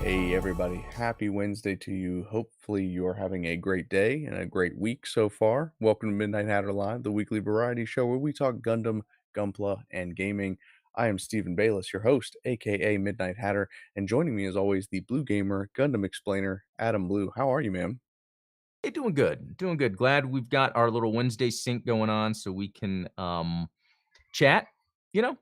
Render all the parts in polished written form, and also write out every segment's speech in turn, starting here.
Hey, everybody. Happy Wednesday to you. Hopefully, you're having a great day and a great week so far. Welcome to Midnight Hatter Live, the weekly variety show where we talk Gundam, Gunpla, and gaming. I am Stephen Bayless, your host, aka Midnight Hatter, and joining me as always, the Blue Gamer, Gundam Explainer, Adam Blue. How are you, man? Hey, doing good, doing good. Glad we've got our little Wednesday sync going on so we can chat,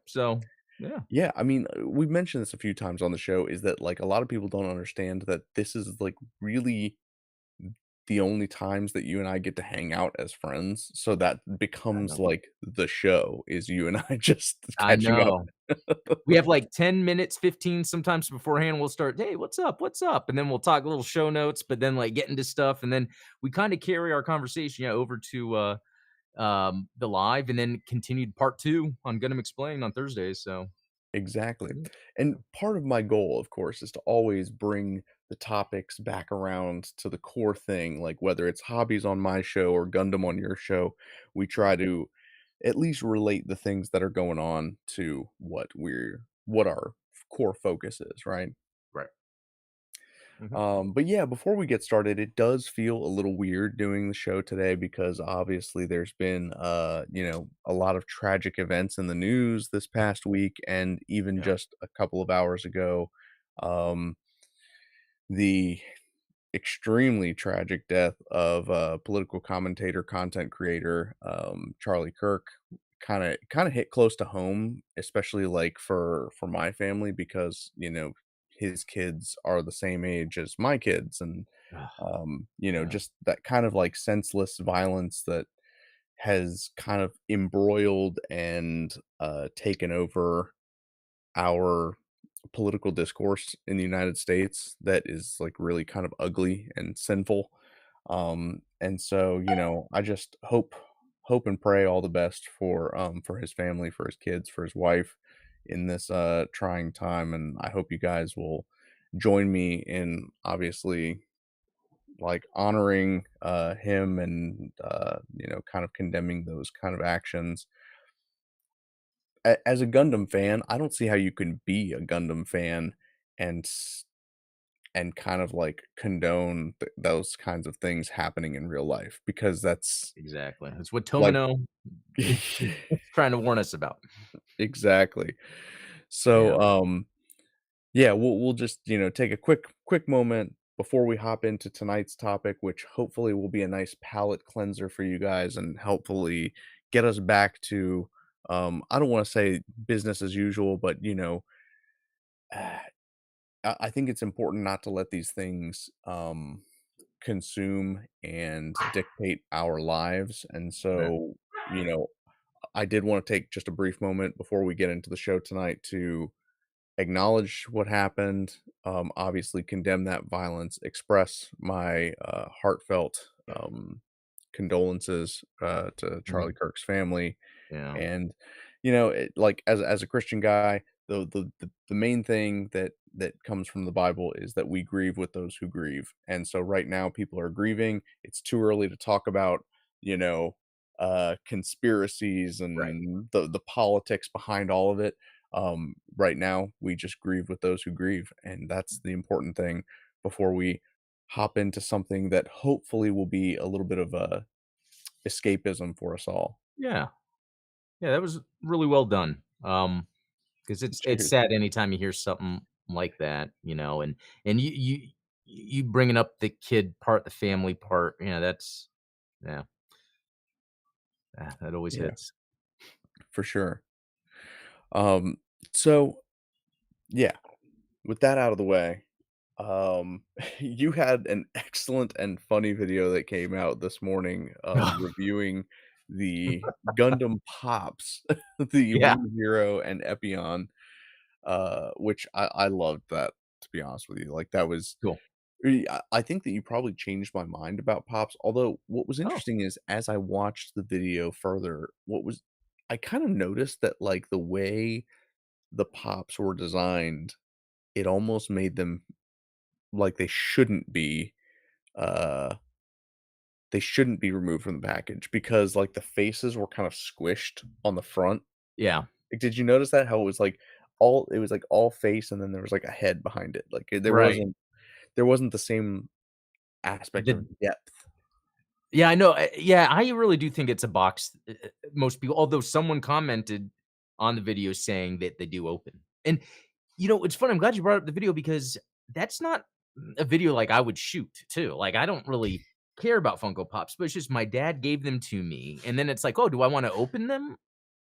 So yeah, Yeah, I mean, we've mentioned this a few times on the show, is that like a lot of people don't understand that this is like really the only times that you and I get to hang out as friends, so that I becomes, know. like, the show is you and I just I catching up. know. We have like 10 minutes, 15 sometimes beforehand. We'll start, hey, what's up? What's up? And then we'll talk little show notes, but then like get into stuff. And then we kind of carry our conversation over to the live and then continued part two on Gundam Explain on Thursdays. So Exactly, and part of my goal, of course, is to always bring the topics back around to the core thing, like, whether it's hobbies on my show or Gundam on your show, we try to at least relate the things that are going on to what our core focus is, right? right. Mhm. But yeah, before we get started, it does feel a little weird doing the show today because obviously there's been a lot of tragic events in the news this past week and even Yeah. just a couple of hours ago. Um, the extremely tragic death of political commentator, content creator, Charlie Kirk kind of hit close to home, especially like for my family because his kids are the same age as my kids, and Ugh, yeah. just that kind of like senseless violence that has kind of embroiled and taken over our political discourse in the United States that is like really kind of ugly and sinful. And so, I just hope and pray all the best for his family, for his kids, for his wife in this trying time. And I hope you guys will join me in obviously like honoring him and kind of condemning those kind of actions as a Gundam fan. I don't see how you can be a Gundam fan and and kind of like condone those kinds of things happening in real life because that's Exactly. That's what like Tomino is trying to warn us about. exactly. Yeah. So yeah, we'll just, take a quick moment before we hop into tonight's topic, which hopefully will be a nice palate cleanser for you guys and hopefully get us back to I don't want to say business as usual, but I think it's important not to let these things consume and dictate our lives. And Right. so, you know, I did want to take just a brief moment before we get into the show tonight to acknowledge what happened, obviously condemn that violence, express my heartfelt condolences to Charlie Mhm. Kirk's family, Yeah. and like as a Christian guy, the main thing that comes from the Bible is that we grieve with those who grieve. And so right now people are grieving. It's too early to talk about, you know, conspiracies Right. and the politics behind all of it. Right now we just grieve with those who grieve, and that's the important thing before we hop into something that hopefully will be a little bit of a escapism for us all. Yeah. Yeah, that was really well done. Because it's Cheers. sad anytime you hear something like that, and you bringing up the kid part, the family part, that's yeah, that always Yeah, hits. for sure. Um, so yeah, with that out of the way, you had an excellent and funny video that came out this morning, reviewing the Gundam Pops, the Yeah, Blue Hero and Epion, which I loved that, to be honest with you. Like that was cool. I think that you probably changed my mind about Pops. Although what was Oh, interesting is as I watched the video further, I kind of noticed that like the way the Pops were designed, it almost made them like uh, they shouldn't be removed from the package because, like, the faces were kind of squished on the front. yeah. Like, did you notice that? How it was, like, all it was, like, all face, and then there was, like, a head behind it, like, Right. there wasn't the same aspect of The depth. Yeah, I know, yeah, I really do think it's a box, most people although someone commented on the video saying that they do open. And, it's funny, I'm glad you brought up the video because that's not a video like I would shoot too, like, I don't really care about Funko Pops, but it's just my dad gave them to me, and then it's like, "Oh, do I wanna open them?"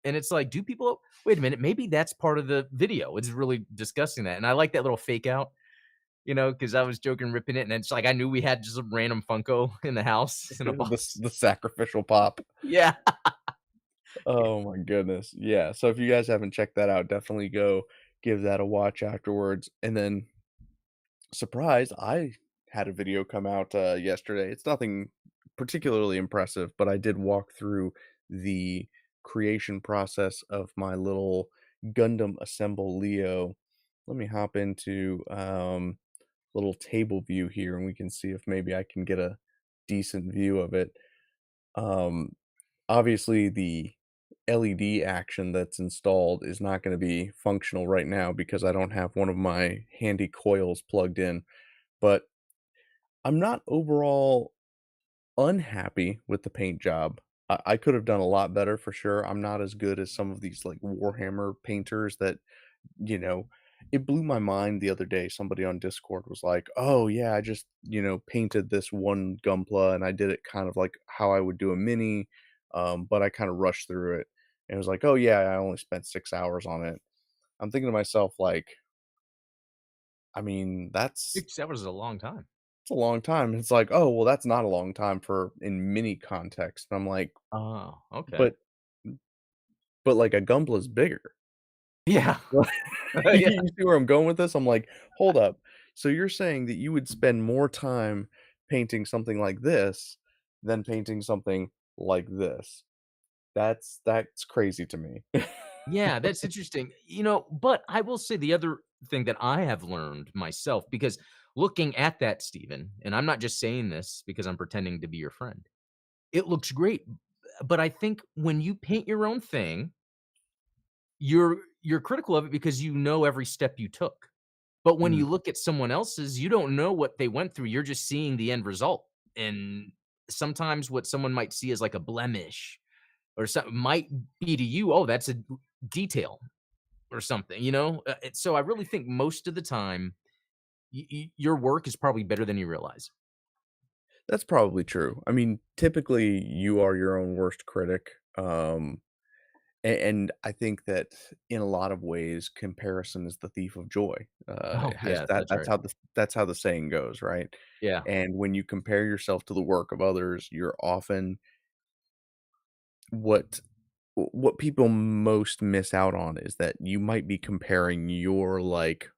And it's like, "Do people wait a minute, maybe that's part of the video." It's really discussing that, and I like that little fake out. Because I was joking, ripping it, and it's like I knew we had just a random Funko in the house in a box. The sacrificial pop. Yeah. Oh my goodness, yeah, so if you guys haven't checked that out, definitely go give that a watch afterwards, and then surprise, I had a video come out, yesterday. It's nothing particularly impressive, but I did walk through the creation process of my little Gundam Assemble Leo. Let me hop into, little table view here, and we can see if maybe I can get a decent view of it. Um, Obviously, the LED action that's installed is not gonna be functional right now because I don't have one of my handy coils plugged in, but I'm not overall unhappy with the paint job. I could have done a lot better for sure. I'm not as good as some of these like Warhammer painters that, you know, it blew my mind the other day. Somebody on Discord was like, "Oh yeah, I just, painted this one Gunpla and I did it kind of like how I would do a mini, but I kind of rushed through it." And it was like, "Oh yeah, I only spent 6 hours on it." I'm thinking to myself, like, I mean, 6 hours is a long time. it's a long time. It's like, "Oh, well, that's not a long time for in mini context." And I'm like, Oh, okay. "But like a Gunpla's bigger." Yeah. Yeah. You see where I'm going with this? I'm like, "Hold up. So you're saying that you would spend more time painting something like this than painting something like this?" That's crazy to me. Yeah, that's interesting. But I will say the other thing that I have learned myself, because looking at that, Steven, and I'm not just saying this because I'm pretending to be your friend, it looks great. But I think when you paint your own thing, you're critical of it because you know every step you took. But when Mm, you look at someone else's, you don't know what they went through. You're just seeing the end result. And sometimes what someone might see as like a blemish or something might be to you, oh, that's a detail or something, so I really think most of the time your work is probably better than you realize. that's probably true. I mean, typically, you are your own worst critic, and I think that in a lot of ways, comparison is the thief of joy. Oh, It has yeah, that's right. that's how the saying goes, right? Yeah. And when you compare yourself to the work of others, you're often what what people most miss out on is that you might be comparing your like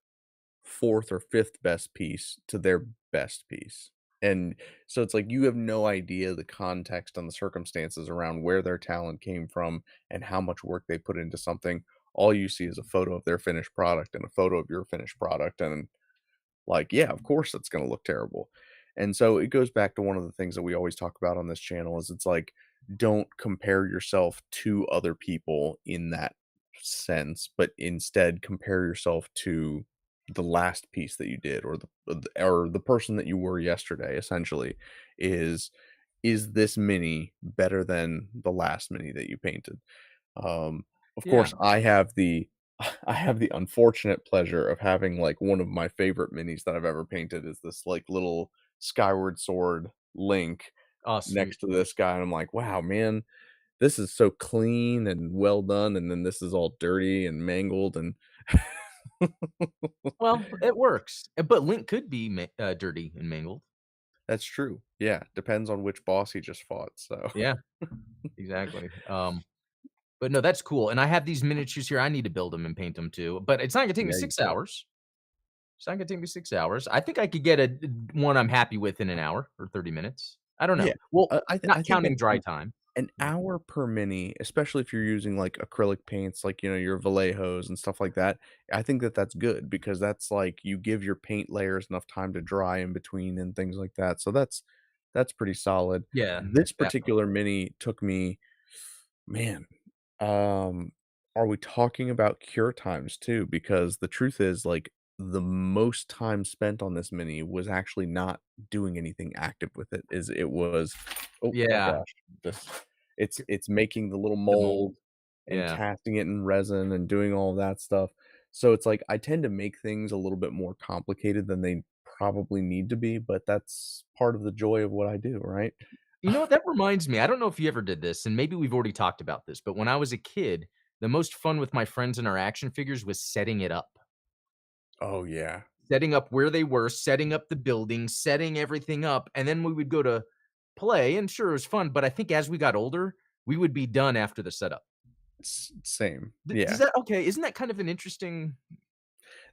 4th or 5th best piece to their best piece. And so it's like you have no idea the context and the circumstances around where their talent came from and how much work they put into something. All you see is a photo of their finished product and a photo of your finished product. And like, yeah, of course it's gonna look terrible. And so it goes back to one of the things that we always talk about on this channel is it's like, don't compare yourself to other people in that sense, but instead compare yourself to the last piece that you did or the person that you were yesterday, essentially, is is this mini better than the last mini that you painted? Of Yeah. course, I have the I have the unfortunate pleasure of having, like, one of my favorite minis that I've ever painted is this, like, little Skyward Sword Link Oh, next sweet. to this guy, and I'm like, "Wow, man, this is so clean and well done," and then this is all dirty and mangled, and Well, it works, but Link could be dirty and mangled. that's true. Yeah, depends on which boss he just fought, so Yeah, exactly. But no, that's cool, and I have these miniatures here. I need to build them and paint them too, but it's not gonna take me yeah, you 6 should. hours. It's not gonna take me 6 hours. I think I could get one I'm happy with in an hour or 30 minutes. I don't know. Yeah, Well, I not think counting dry time. an Yeah. hour per mini, especially if you're using, like, acrylic paints, like, your Vallejos and stuff like that, I think that that's good because that's, like, you give your paint layers enough time to dry in between and things like that, so that's pretty solid. Yeah, This definitely. particular mini took me man, um are we talking about cure times too? Because the truth is, like, the most time spent on this mini was actually not doing anything active with it, is it was oh my Yeah, gosh, this it's making the little the mold. mold and Yeah. casting it in resin and doing all of that stuff. So it's like I tend to make things a little bit more complicated than they probably need to be, but that's part of the joy of what I do, right? You know what, that reminds me, I don't know if you ever did this, and maybe we've already talked about this, but when I was a kid, the most fun with my friends and our action figures was setting it up. Oh, yeah. Setting up where they were, setting up the building, setting everything up, and then we would go to play, and sure, it was fun, but I think as we got older, we would be done after the setup. Same. Does Yeah. that okay, isn't that kind of an interesting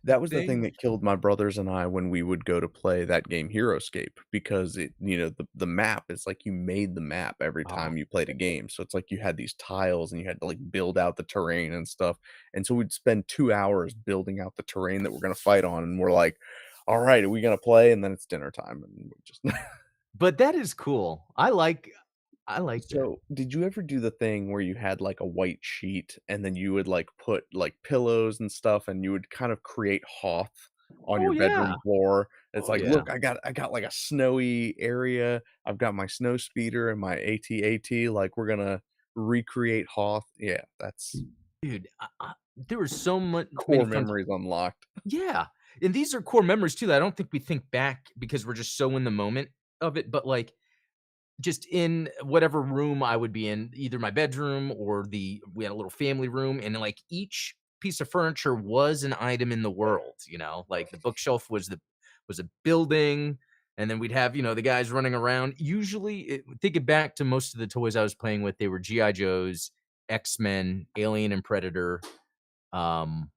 That was the thing thing? that killed my brothers and I when we would go to play that game HeroScape because the map is like you made the map every Oh, time you played a game. So it's like you had these tiles and you had to like build out the terrain and stuff. And so we'd spend 2 hours building out the terrain that we're gonna fight on, and we're like, "All right, are we gonna play?" And then it's dinner time, and we just but that is cool. I like that. So, did you ever do the thing where you had, like, a white sheet and then you would, like, put, like, pillows and stuff, and you would kind of create Hoth on Oh, your yeah. bedroom floor? It's Oh, like, yeah. "Look, like, a snowy area. I've got my snow speeder and my AT-AT, like, we're gonna recreate Hoth." Yeah, that's Dude, there were so many core fun memories unlocked. yeah, and these are core memories too that I don't think we think back because we're just so in the moment of it, but, like, just in whatever room I would be in, either my bedroom or we had a little family room, and, like, each piece of furniture was an item in the world, you know? Like, the bookshelf was a building, and then we'd have, the guys running around. Usually, thinking back to most of the toys I was playing with, they were G.I. Joes, X-Men, Alien and Predator, um,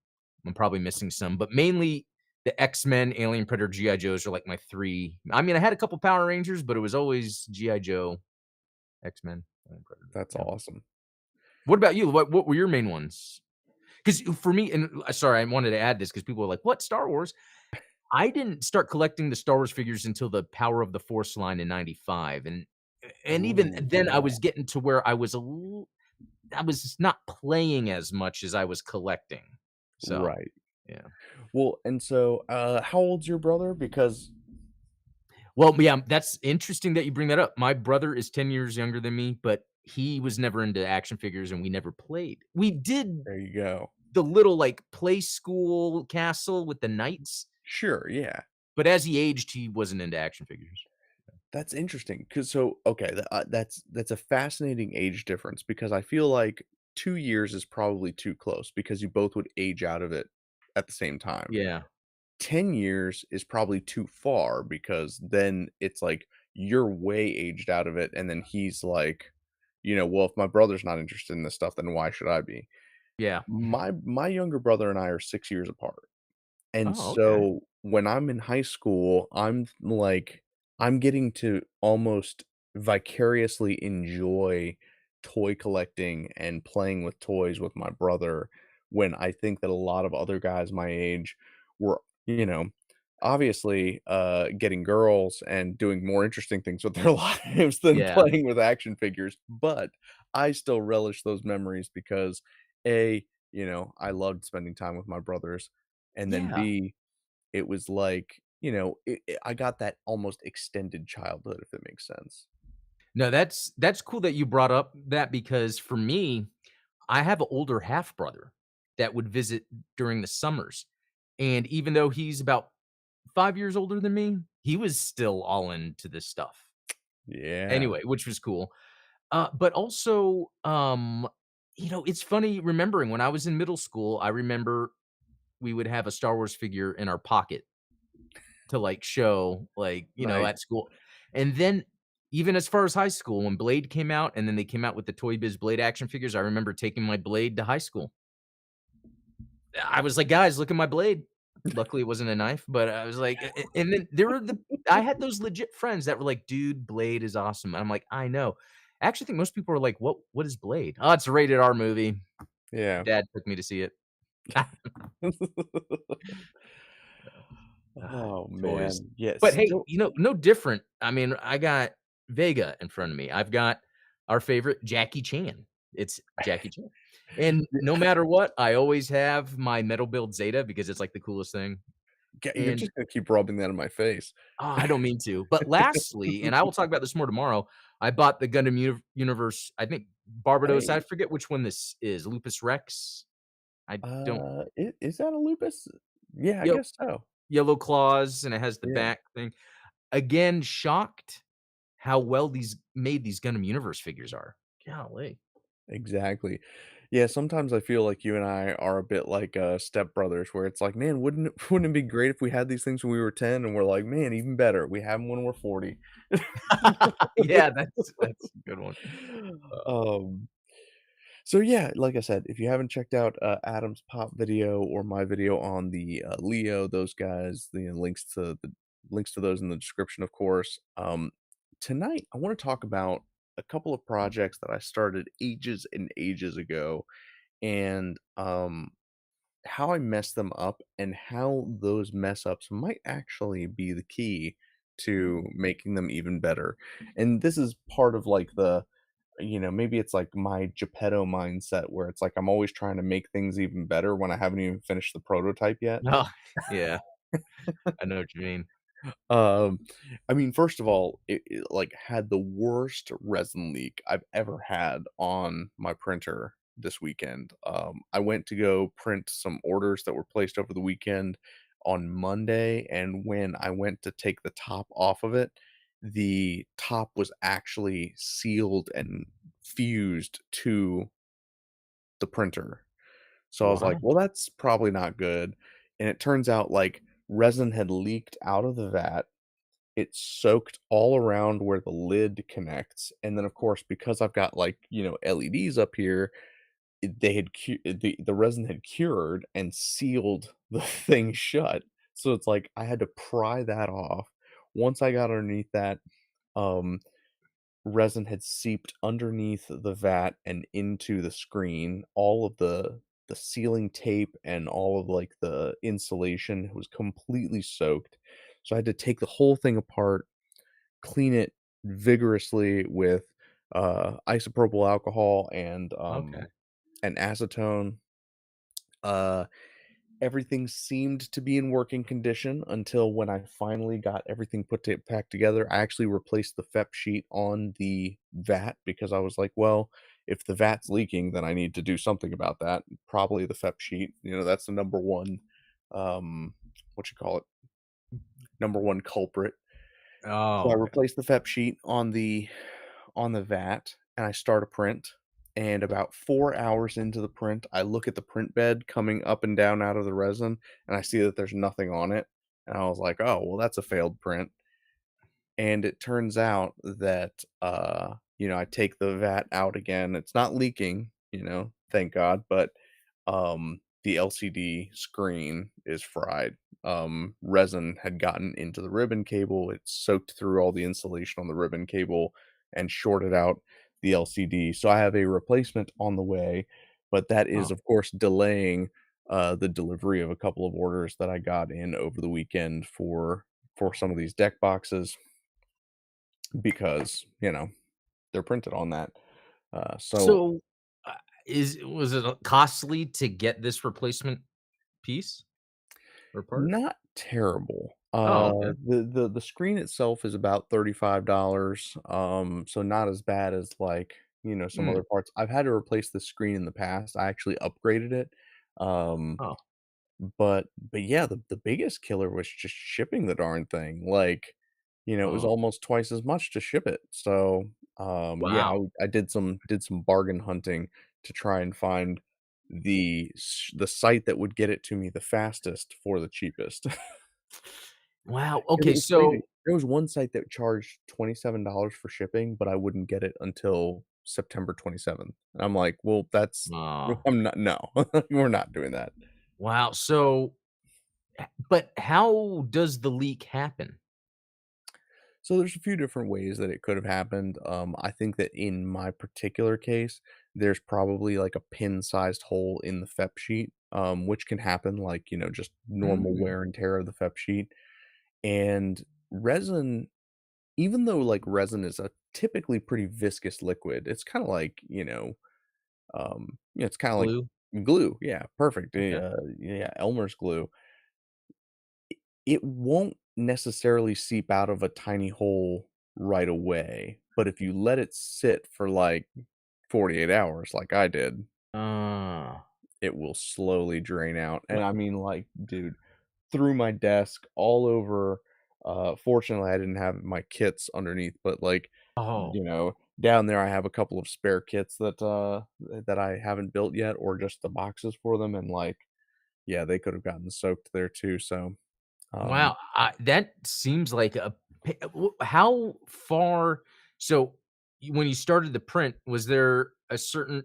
I'm probably missing some, but mainly the X-Men, Alien, Predator, G.I. Joes are like my 3. I mean, I had a couple Power Rangers, but it was always G.I. Joe, X-Men, Alien, Predator, That's yeah. awesome. What about you? What were your main ones? Because for me and sorry, I wanted to add this because people were like, "What, Star Wars?" I didn't start collecting the Star Wars figures until the Power of the Force line in '95, and even Oh, then, I yeah. was getting to where I was not playing as much as I was collecting. So, Right. yeah. Well, and so, how old's your brother? Because Well, yeah, that's interesting that you bring that up. My brother is 10 years younger than me, but he was never into action figures and we never played. We did there you go. the little, like, play school castle with the knights, Sure, yeah. but as he aged, he wasn't into action figures. That's interesting, cause okay, that's a fascinating age difference because I feel like 2 years is probably too close because you both would age out of it at the same time. Yeah, 10 years is probably too far because then it's like you're way aged out of it, and then he's like, "Well, if my brother's not interested in this stuff, then why should I be?" yeah. My younger brother and I are 6 years apart. And Oh, okay. so when I'm in high school, I'm getting to almost vicariously enjoy toy collecting and playing with toys with my brother when I think that a lot of other guys my age were, you know, obviously getting girls and doing more interesting things with their lives than Yeah, playing with action figures. But I still relish those memories because A, I loved spending time with my brothers, and then yeah. B, it was like, I got that almost extended childhood, if it makes sense. No, that's cool that you brought up that because for me, I have an older half brother that would visit during the summers, and even though he's about 5 years older than me, he was still all into this stuff. Yeah. Anyway, which was cool. But also, it's funny remembering when I was in middle school, I remember we would have a Star Wars figure in our pocket to, like, show, like, Nice. at school. And then even as far as high school, when Blade came out and then they came out with the Toy Biz Blade action figures, I remember taking my Blade to high school. I was like, "Guys, look at my blade." Luckily, it wasn't a knife, but I was like and then there were I had those legit friends that were like, "Dude, Blade is awesome." And I'm like, "I know." I actually think most people are like, What is Blade?" "Oh, it's a rated R movie." Yeah. Dad took me to see it. Ah, Oh, toys. man. But Yes. hey, So no different. I mean, I got Vega in front of me. I've got our favorite Jackie Chan. It's Jackie Chan. And no matter what, I always have my metal build Zeta because it's, like, the coolest thing. Yeah, you're And just gonna keep rubbing that in my face. I don't mean to. But lastly, and I will talk about this more tomorrow, I bought the Gundam Universe, I think Barbados, I Hey, forget which one this is, Lupus Rex? I don't is that a lupus? Yeah, I Yep, guess so. yellow claws, and it has the Yeah, back thing. Again, shocked how well these Gundam Universe figures are. Golly. exactly. Yeah, sometimes I feel like you and I are a bit like, stepbrothers where it's like, "Man, wouldn't it be great if we had these things when we were 10?" And we're like, "Man, even better, we have them when we're 40." Yeah, that's a good one. Um So yeah, like I said, if you haven't checked out Adam's pop video or my video on the Leo, those guys, the links to those in the description, of course. Tonight I want to talk about a couple of projects that I started ages and ages ago, and how I messed them up, and how those mess ups might actually be the key to making them even better. And this is part of like the maybe it's like my Geppetto mindset where it's like I'm always trying to make things even better when I haven't even finished the prototype yet. Oh, yeah, I know what you mean. Um, I mean, first of all, it like had the worst resin leak I've ever had on my printer this weekend. I went to go print some orders that were placed over the weekend on Monday, and when I went to take the top off of it, the top was actually sealed and fused to the printer. So I was like, What? "Well, that's probably not good." And it turns out, like, resin had leaked out of the vat. It soaked all around where the lid connects, and then, of course, because I've got, like, LEDs up here, they had the resin had cured and sealed the thing shut. So it's like I had to pry that off. Once I got underneath that, um resin had seeped underneath the vat and into the screen. All of the sealing tape and all of, like, the insulation was completely soaked. So I had to take the whole thing apart, clean it vigorously with, isopropyl alcohol Okay. and acetone. Uh Everything seemed to be in working condition until when I finally got everything back together. I actually replaced the FEP sheet on the vat because I was like, well, if the vat's leaking, then I need to do something about that. Probably the FEP sheet. That's the number one, what you call it, number one culprit. So Oh, I okay. replaced the FEP sheet on the vat, and I start a print. And about 4 hours into the print, I look at the print bed coming up and down out of the resin, and I see that there's nothing on it. And I was like, "Oh, well, that's a failed print." And it turns out that, I take the vat out again. It's not leaking, thank God, but the LCD screen is fried. Resin had gotten into the ribbon cable. It soaked through all the insulation on the ribbon cable and shorted out the LCD. So I have a replacement on the way, but that is, Oh. of course, delaying the delivery of a couple of orders that I got in over the weekend for some of these deck boxes because, they're printed on that. So So, uh, is was it, costly to get this replacement piece or part? not terrible. Oh, okay. The screen itself is about $35, so not as bad as, like, some Mm. other parts. I've had to replace the screen in the past. I actually upgraded it, um, Oh. but yeah, the biggest killer was just shipping the darn thing. Like, it was Oh. almost twice as much to ship it. So, yeah, Wow. I did some bargain hunting to try and find the site that would get it to me the fastest for the cheapest. Wow. 'Cause it Okay, was crazy. so There was one site that charged $27 for shipping, but I wouldn't get it until September 27th. And I'm like, "Well, that's aw, I'm not no, we're not doing that." wow. So, but how does the leak happen? So there's a few different ways that it could have happened. I think that in my particular case, there's probably like a pin-sized hole in the FEP sheet, which can happen like, just normal Mm. wear and tear of the FEP sheet. And resin, even though like resin is a typically pretty viscous liquid, it's kind of like, Yeah, it's kinda like Glue? glue, yeah, perfect, Okay. yeah, Elmer's glue. It won't necessarily seep out of a tiny hole right away, but if you let it sit for, like, 48 hours like I did, Uh, it will slowly drain out, and well I mean, like, dude, through my desk, all over, fortunately, I didn't have my kits underneath, but, like, oh, down there, I have a couple of spare kits that I haven't built yet or just the boxes for them, and, like, yeah, they could have gotten soaked there too, so, um wow, that seems like a pa w how far so, when you started the print, was there a certain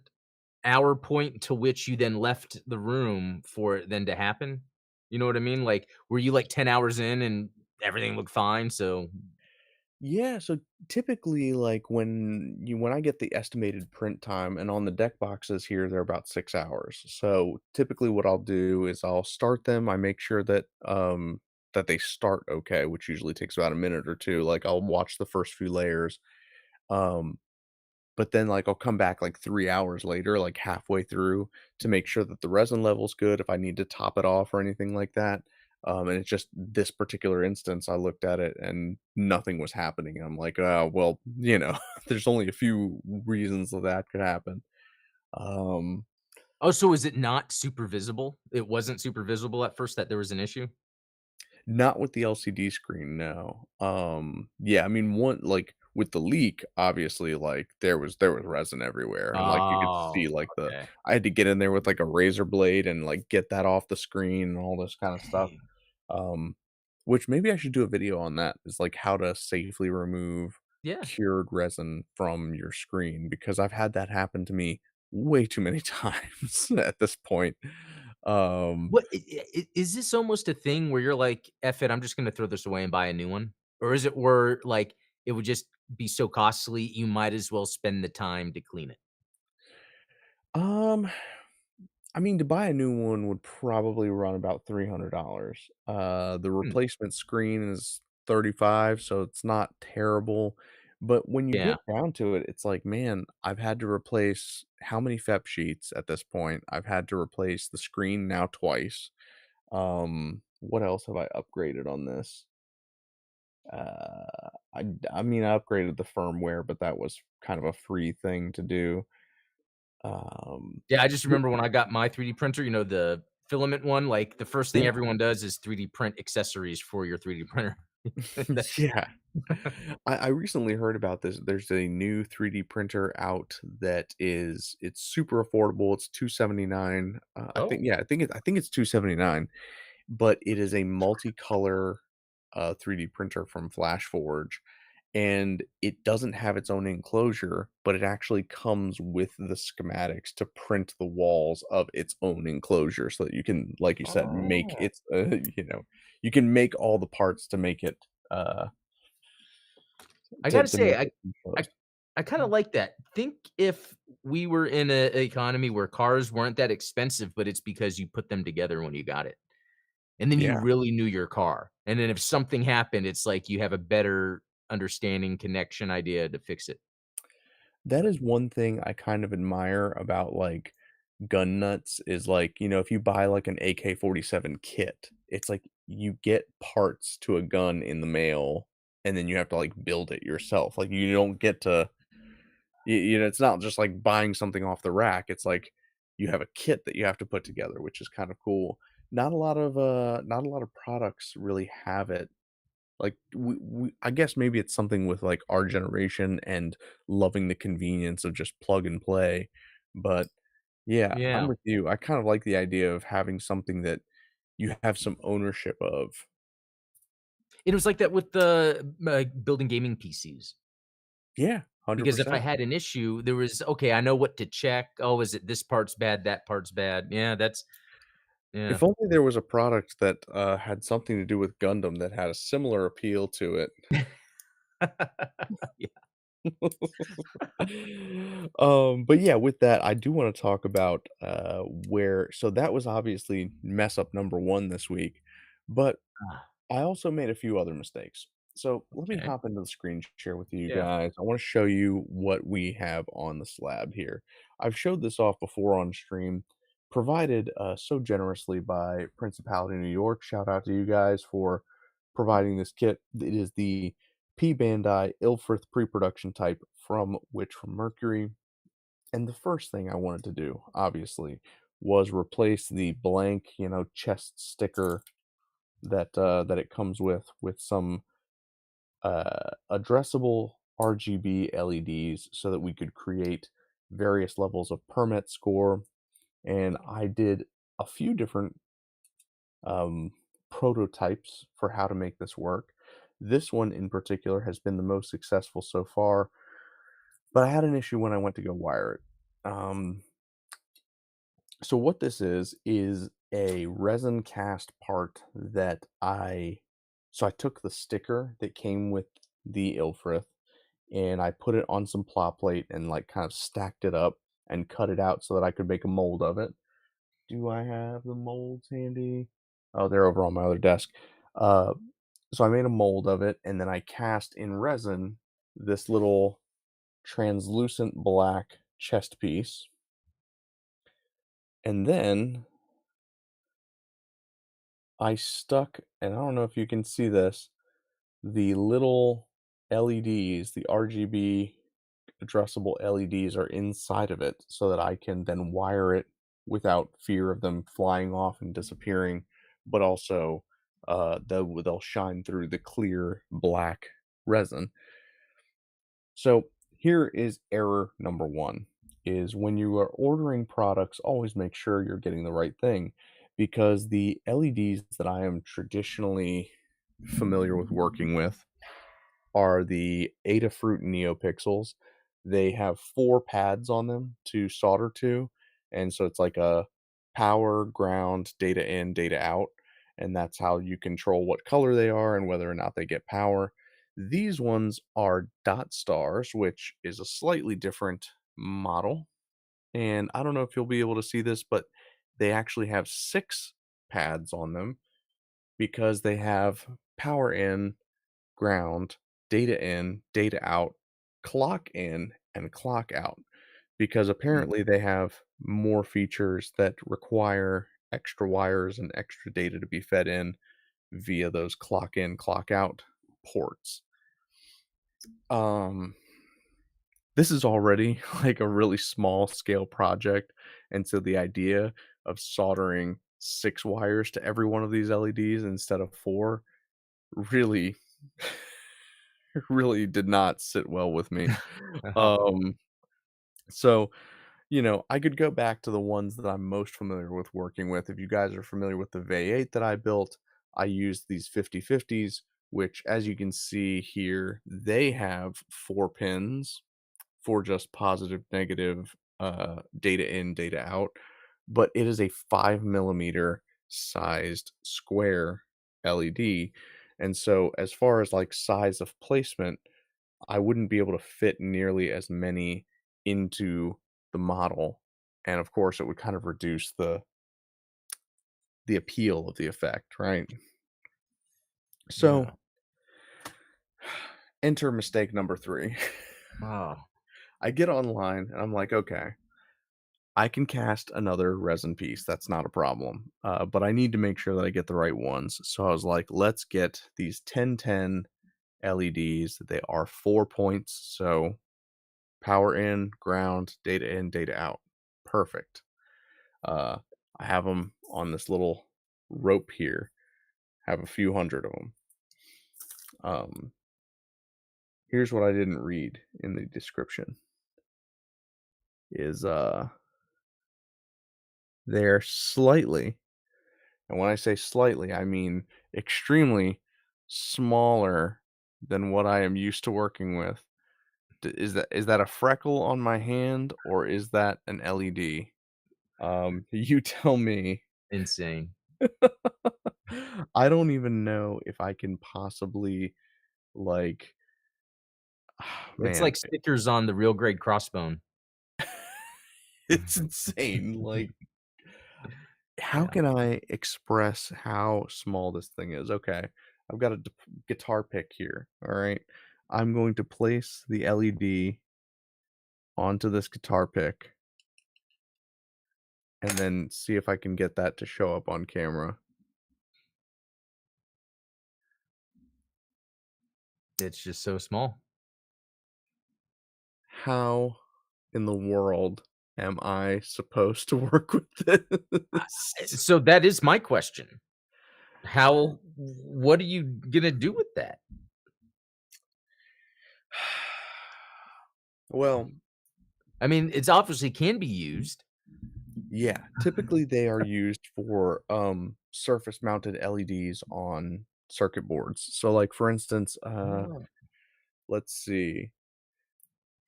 hour point to which you then left the room for it then to happen? You know what I mean? Like, were you, like, 10 hours in and everything looked fine, so Yeah, so typically, like, when I get the estimated print time and on the deck boxes here, they're about 6 hours. So, typically what I'll do is I'll start them, I make sure that they start okay, which usually takes about a minute or 2, like, I'll watch the first few layers, um but then, like, I'll come back, like, 3 hours later, like, halfway through to make sure that the resin level's good, if I need to top it off or anything like that, and it's just this particular instance, I looked at it and nothing was happening, and I'm like, "Oh, well, there's only a few reasons that could happen." Um Oh, so is it not super visible? It wasn't super visible at first that there was an issue? Not with the LCD screen, no. Yeah, I mean, one like, with the leak, obviously, like, there was resin everywhere, and, like, you could Oh, see, like, the okay. I had to get in there with, like, a razor blade and, like, get that off the screen and all this kinda stuff, Dang. um, which maybe I should do a video on that, is, like, how to safely remove Yeah. cured resin from your screen, because I've had that happen to me way too many times at this point. Um What is this almost a thing where you're like, "F it, I'm just gonna throw this away and buy a new one?" Or is it where, like, it would just be so costly, you might as well spend the time to clean it? um I mean, to buy a new one would probably run about $300. The Hmm, replacement screen is 35, so it's not terrible. But when you yeah. get down to it, it's like, man, I've had to replace how many FEP sheets at this point? I've had to replace the screen now twice. What else have I upgraded on this? I mean, I upgraded the firmware, but that was kind of a free thing to do. Um, Yeah, I just remember when I got my 3D printer, the filament one, like, the first thing yeah, everyone does is 3D print accessories for your 3D printer. That's yeah. I recently heard about this. There's a new 3D printer out it's super affordable. It's 279. I think Oh. yeah, I think it's 279, but it is a multicolor 3D printer from FlashForge, and it doesn't have its own enclosure, but it actually comes with the schematics to print the walls of its own enclosure so that you can, like you said, make Oh. its you can make all the parts to make it uh I to gotta to say, make I it I enclosed. I kinda like that. Think if we were in a economy where cars weren't that expensive, but it's because you put them together when you got it, and then you Yeah. really knew your car, and then if something happened, it's like you have a better understanding, connection, idea to fix it. That But is one thing I kind of admire about, like, gun nuts is, like, if you buy, like, an AK-47 kit, it's like you get parts to a gun in the mail, and then you have to, like, build it yourself. Like, you don't get to it's not just like buying something off the rack, it's like you have a kit that you have to put together, which is kind of cool. Not a lot of products really have it. Like, I guess maybe it's something with, like, our generation and loving the convenience of just plug and play, but, yeah, I'm yeah. with you. I kind of like the idea of having something that you have some ownership of. It was like that with the, building gaming PCs, Yeah, because if I 100%. had an issue, there was, "Okay, I know what to check. Oh, is it this part's bad, that part's bad." Yeah, that's yeah. If only there was a product that, had something to do with Gundam that had a similar appeal to it. Yeah. But yeah, with that, I do wanna talk about, where so that was obviously mess up number 1 this week, but Ah, I also made a few other mistakes. So let me okay. hop into the screen share with you Yeah. guys. I wanna show you what we have on the slab here. I've showed this off before on stream, provided so generously by Principality New York. Shout out to you guys for providing this kit. It is the P. Bandai Ilfrith pre-production type from Witch from Mercury. And the first thing I wanted to do, obviously, was replace the blank, chest sticker that it comes with some addressable RGB LEDs so that we could create various levels of permit score. And I did a few different um, prototypes for how to make this work. This one in particular has been the most successful so far, but I had an issue when I went to go wire it. So what this is a resin cast part that I took the sticker that came with the Ilfrith and I put it on some plot plate and like kind of stacked it up and cut it out so that I could make a mold of it. Do I have the molds handy? Oh, they're over on my other desk. Uh, so I made a mold of it and then I cast in resin this little translucent black chest piece. And then I stuck, and I don't know if you can see this, the little LEDs, the RGB addressable LEDs are inside of it so that I can then wire it without fear of them flying off and disappearing, but also they'll shine through the clear black resin. So here is error number one is when you are ordering products, always make sure you're getting the right thing because the LEDs that I am traditionally familiar with working with are the Adafruit NeoPixels. They have 4 pads on them to solder to, and so it's like a power, ground, data in, data out, and that's how you control what color they are and whether or not they get power. These ones are dot stars, which is a slightly different model, and I don't know if you'll be able to see this, but they actually have 6 pads on them because they have power in, ground, data in, data out, clock in, and clock out. Because Mm, apparently they have more features that require extra wires and extra data to be fed in via those clock in, clock out ports. Um, this is already like a really small scale project. And so the idea of soldering 6 wires to every one of these LEDs instead of four really really did not sit well with me. Um, so, I could go back to the ones that I'm most familiar with working with. If you guys are familiar with the V8 that I built, I used these 50/50s, which as you can see here, they have 4 pins for just positive, negative, data in, data out, but it is a 5 millimeter sized square LED. And so as far as like size of placement, I wouldn't be able to fit nearly as many into the model, and of course, it would kind of reduce the appeal of the effect, right? So, yeah. enter mistake number 3. Oh, I get online and I'm like, "Okay, I can cast another resin piece, that's not a problem, but I need to make sure that I get the right ones." So I was like, "Let's get these 1010 LEDs." They are 4 points, so power in, ground, data in, data out. Perfect. Uh, I have them on this little rope here. Have a few hundred of them. Um, here's what I didn't read in the description: is they're slightly, and when I say slightly, I mean extremely smaller than what I am used to working with. Is that a freckle on my hand or is that an LED? You tell me. insane. I don't even know if I can possibly like It's man, like stickers on the real grade crossbone. it's insane. Like, how Yeah. can I express how small this thing is? Okay, I've got a guitar pick here. All right, I'm going to place the LED onto this guitar pick. and then see if I can get that to show up on camera. It's just so small. How in the world am I supposed to work with this? So that is my question. What are you gonna do with that? Well, I mean, it's obviously can be used. yeah, typically they are used for, surface mounted LEDs on circuit boards. So, like, for instance, Oh, let's see.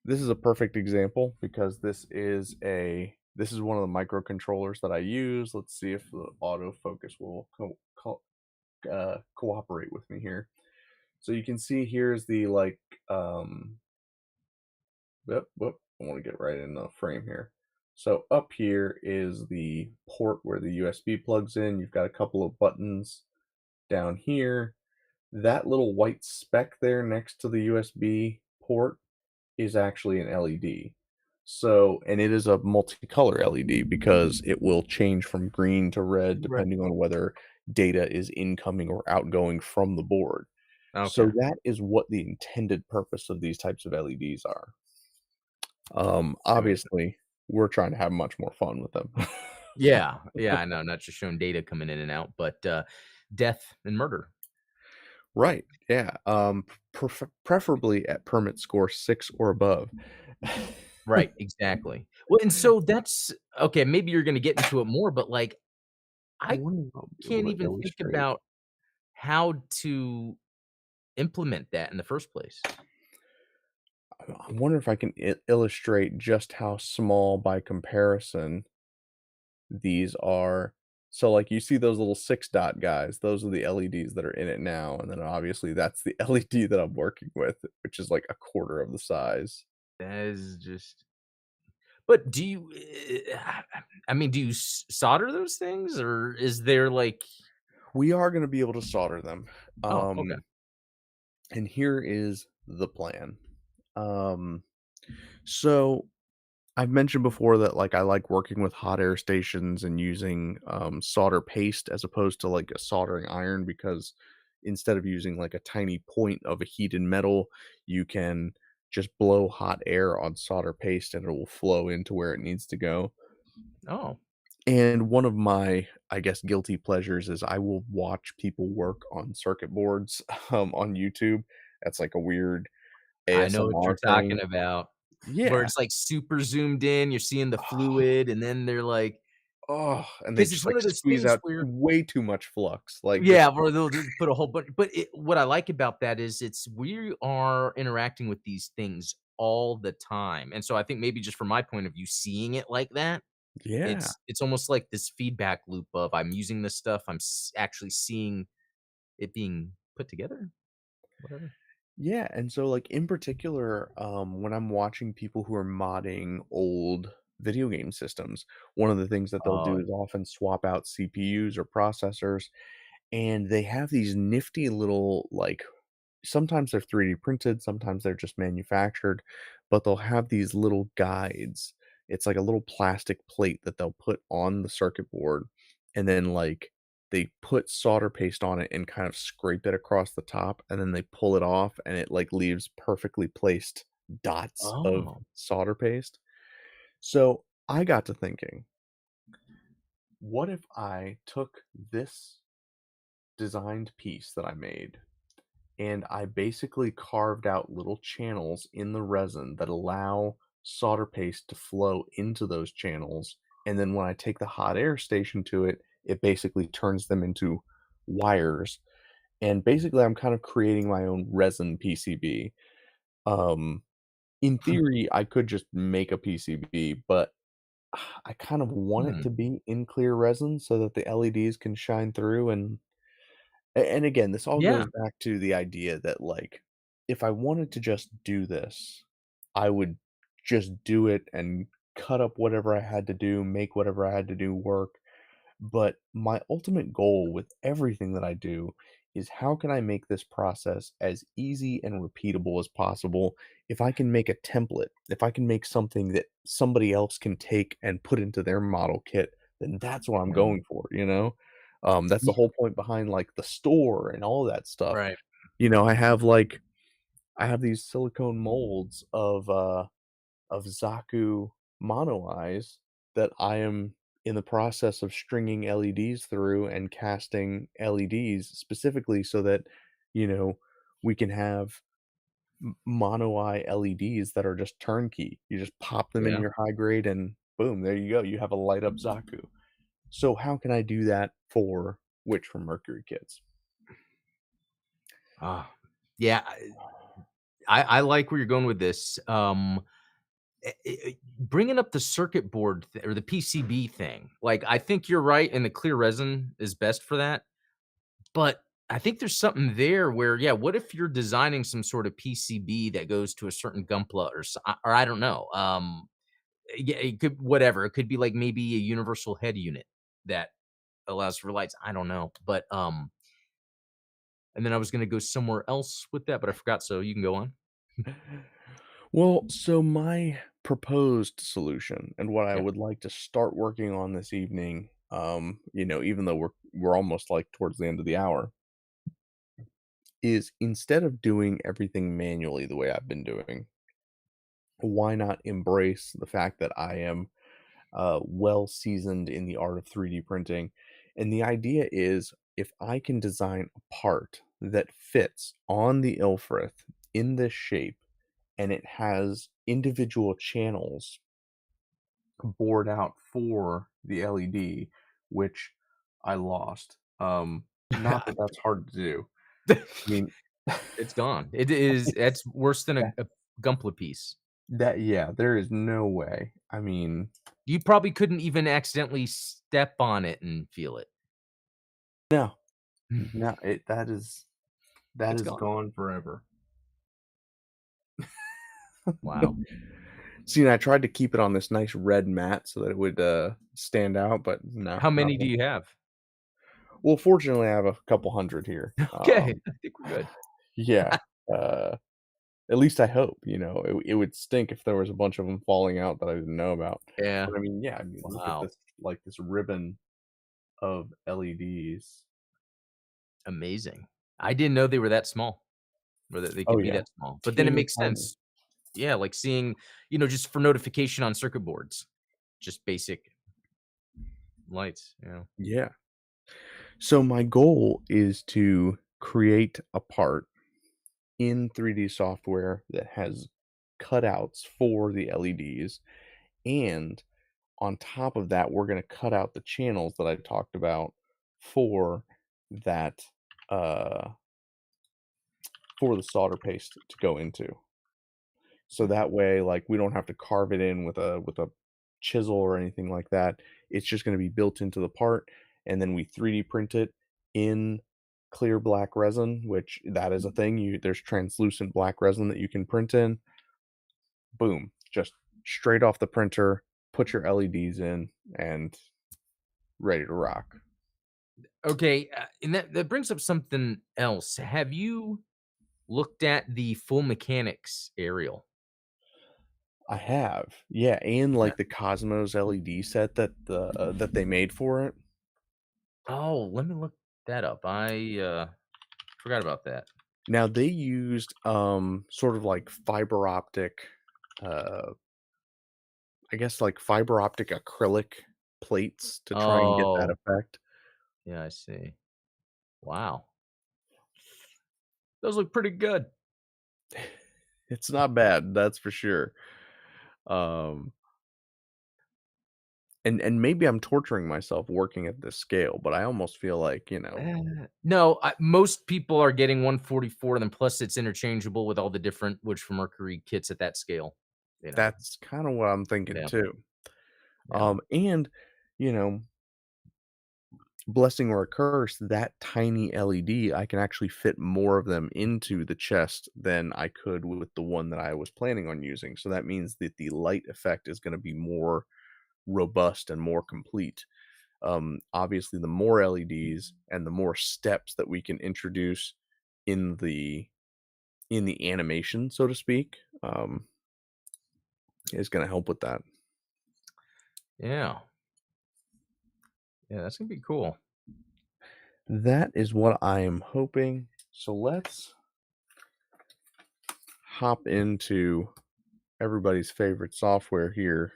This is a perfect example because this is one of the microcontrollers that I use. Let's see if the autofocus will cooperate with me here. So you can see here's the like whoop, whoop, I want to get right in the frame here. So up here is the port where the USB plugs in. You've got a couple of buttons down here. That little white speck there next to the USB port is actually an LED. So, and it is a multicolor LED because it will change from green to red right. depending on whether data is incoming or outgoing from the board. Okay. So that is what the intended purpose of these types of LEDs are. So Obviously, we're trying to have much more fun with them. yeah, yeah, I know, not just showing data coming in and out, but, death and murder. Right. Yeah. Preferably at permit score 6 or above. Right, exactly. Well, and so that's okay, maybe you're gonna get into it more, but, like, I I wonder if I'll be able can't to even think illustrate. about how to implement that in the first place. I wonder if I can illustrate just how small by comparison these are. So, like, you see those little 6 dot guys, those are the LEDs that are in it now, and then obviously that's the LED that I'm working with, which is like a quarter of the size. That is just but do you, I mean, do you solder those things, or is there, like We are gonna be able to solder them. oh, okay. Um, and here is the plan. Um, so I've mentioned before that, like, I like working with hot air stations and using, solder paste as opposed to, like, a soldering iron because instead of using, like, a tiny point of a heated metal, you can just blow hot air on solder paste and it will flow into where it needs to go. Oh, And one of my, I guess, guilty pleasures is I will watch people work on circuit boards, on YouTube. That's like a weird I know what you're ASMR talking thing. about, where Yeah. it's, like, super zoomed in, you're seeing the fluid, and then they're like Oh, and they 'cause it's just, one like, of those squeeze things out where way too much flux, like, yeah, just where they'll just put a whole bunch but what I like about that is it's we are interacting with these things all the time, and so I think maybe just from my point of view, seeing it like that, yeah. it's almost like this feedback loop of I'm using this stuff, actually seeing it being put together, whatever. Yeah, and so, like, in particular, when I'm watching people who are modding old video game systems, one of the things that they'll do Oh, is often swap out CPUs or processors, and they have these nifty little, like, sometimes they're 3D printed, sometimes they're just manufactured, but they'll have these little guides. It's like a little plastic plate that they'll put on the circuit board, and then, like, they put solder paste on it and kind of scrape it across the top, and then they pull it off, and it, like, leaves perfectly placed dots of oh, solder paste. So, I got to thinking, what if I took this designed piece that I made and I basically carved out little channels in the resin that allow solder paste to flow into those channels. And then when I take the hot air station to it, it basically turns them into wires. And basically, I'm kind of creating my own resin PCB. Um, in theory, I could just make a PCB, but I kind of want it hmm, to be in clear resin so that the LEDs can shine through and again, this all yeah, goes back to the idea that, like, if I wanted to just do this, I would just do it and cut up whatever I had to do, make whatever I had to do work. But my ultimate goal with everything that I do is how can I make this process as easy and repeatable as possible? If I can make a template, if I can make something that somebody else can take and put into their model kit, then that's what I'm Yeah. going for, you know? That's the Ye whole point behind, like, the store and all that stuff. Right. You know, I have these silicone molds of Zaku mono eyes that I am in the process of stringing LEDs through and casting LEDs specifically so that, you know, we can have mono eye LEDs that are just turnkey. You just pop them in Yeah. your high grade and boom, there you go. You have a light up Zaku. So how can I do that for Witch from Mercury Kids? Ah, yeah, I like where you're going with this. Bringing up the circuit board or the PCB thing, like, I think you're right, and the clear resin is best for that, but I think there's something there where, yeah, what if you're designing some sort of PCB that goes to a certain Gunpla or I don't know, yeah, it could whatever, it could be, like, maybe a universal head unit that allows for lights, I don't know, but, and then I was gonna go somewhere else with that, but I forgot, so you can go on. Well, so my proposed solution and what I Yeah. would like to start working on this evening, even though we're almost like towards the end of the hour, is instead of doing everything manually the way I've been doing, why not embrace the fact that I am well seasoned in the art of 3D printing? And the idea is if I can design a part that fits on the Ilfrith in this shape and it has individual channels bored out for the LED, which I lost. Not that that's hard to do. I mean, It's gone. It is it's It's worse than that a Gunpla piece. that yeah, there is no way. I mean, You probably couldn't even accidentally step on it and feel it. no, no, that It's is gone. gone forever. Wow. See, and I tried to keep it on this nice red mat so that it would stand out, but no, How not many do one. you have? Well, fortunately, I have a couple hundred here. Okay, I think we're good. Yeah, uh, at least I hope. It would stink if there was a bunch of them falling out that I didn't know about. Yeah. But I mean, yeah, I mean, look at Wow. this, like this ribbon of LEDs. Amazing. I didn't know they were that small, or that they Oh could be yeah, that small, but then it teeny makes tiny. sense. Yeah, like seeing, just for notification on circuit boards, just basic lights, Yeah. So my goal is to create a part in 3D software that has cutouts for the LEDs, and on top of that, we're going to cut out the channels that I talked about for that uh for the solder paste to go into. So that way, like, we don't have to carve it in with a chisel or anything like that. It's just gonna be built into the part, and then we 3D print it in clear black resin, which that is a thing. There's translucent black resin that you can print in. Boom, just straight off the printer, put your LEDs in, and ready to rock. Okay, and that brings up something else. Have you looked at the full mechanics aerial? I have, yeah, and, Yeah. like, the Cosmos LED set that they made for it. Oh, let me look that up. I forgot about that. Now they used, sort of like fiber optic, uh, I guess, like, fiber optic acrylic plates to try and get that Oh, effect. yeah, I see. Wow. Those look pretty good. It's not bad, that's for sure. Um, and maybe I'm torturing myself working at this scale, but I almost feel like, No, most people are getting 144, and then plus it's interchangeable with all the different Witch from Mercury kits at that scale. You know, that's kinda what I'm thinking yeah, too. yeah. And, you know, blessing or a curse, that tiny LED, I can actually fit more of them into the chest than I could with the one that I was planning on using. So that means that the light effect is going to be more robust and more complete. Obviously, the more LEDs and the more steps that we can introduce in the animation, so to speak, is going to help with that. Yeah. Yeah, that's gonna be cool. That is what I am hoping. So let's hop into everybody's favorite software here,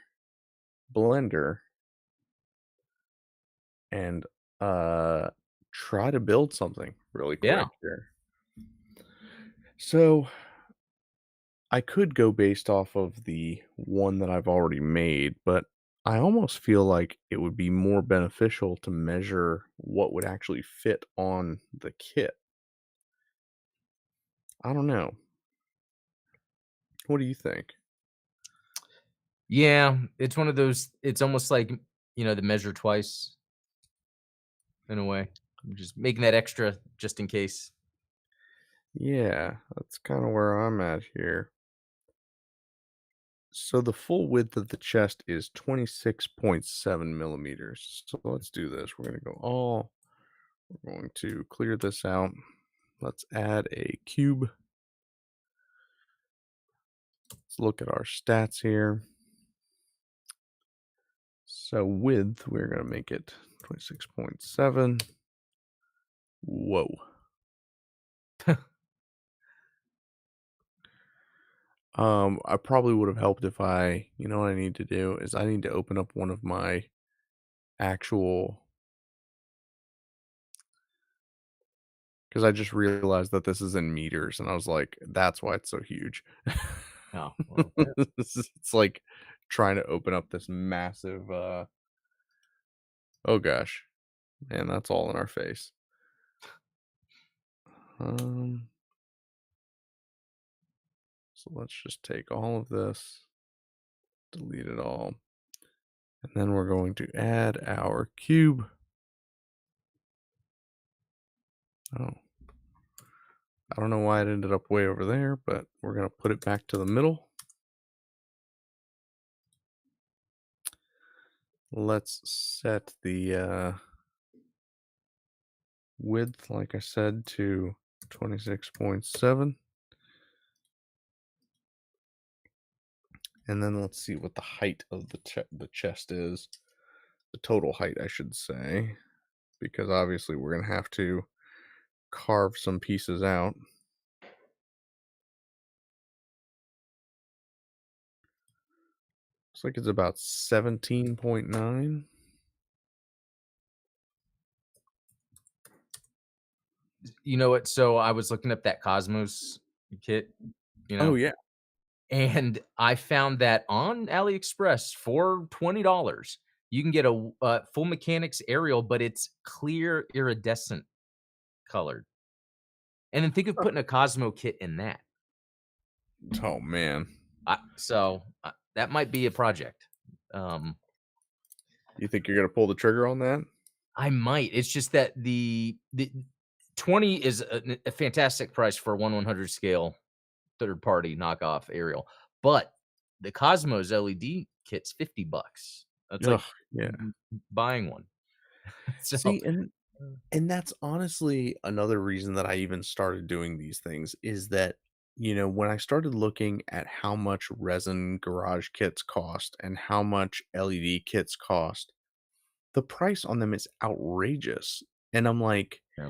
Blender, and uh try to build something really Yeah. quick here. So I could go based off of the one that I've already made, but I almost feel like it would be more beneficial to measure what would actually fit on the kit. I don't know. What do you think? Yeah, it's one of those it's almost like, the measure twice in a way. Just making that extra just in case. Yeah, that's kind of where I'm at here. So the full width of the chest is 26.7 millimeters. So let's do this. We're going to clear this out. Let's add a cube. Let's look at our stats here. So width, we're going to make it 26.7. Whoa. I probably would have helped if you know what I need to do is I need to open up one of my actual, because I just realized that this is in meters and I was like, that's why it's so huge. Oh, well, yeah. It's like trying to open up this massive, oh gosh, man, that's all in our face. Um, so let's just take all of this, delete it all, and then we're going to add our cube. Oh, I don't know why it ended up way over there, but we're going to put it back to the middle. Let's set the width, like I said, to 26.7. And then let's see what the height of the chest is. The total height, I should say, because obviously we're going to have to carve some pieces out. Looks like it's about 17.9. You know what? So I was looking up that Cosmos kit, you Oh know, yeah. and I found that on AliExpress for $20, you can get a full mechanics aerial, but it's clear iridescent colored. And then think of putting a Cosmo kit in that. Oh man. That might be a project. Um, You think you're going to pull the trigger on that? I might. It's just that the 20 is a fantastic price for a 1/100 scale third party knockoff aerial, but the Cosmos LED kit's $50. That's Ugh, like yeah. buying one. So, See, and that's honestly another reason that I even started doing these things is that, when I started looking at how much resin garage kits cost and how much LED kits cost, the price on them is outrageous. And I'm like, yeah.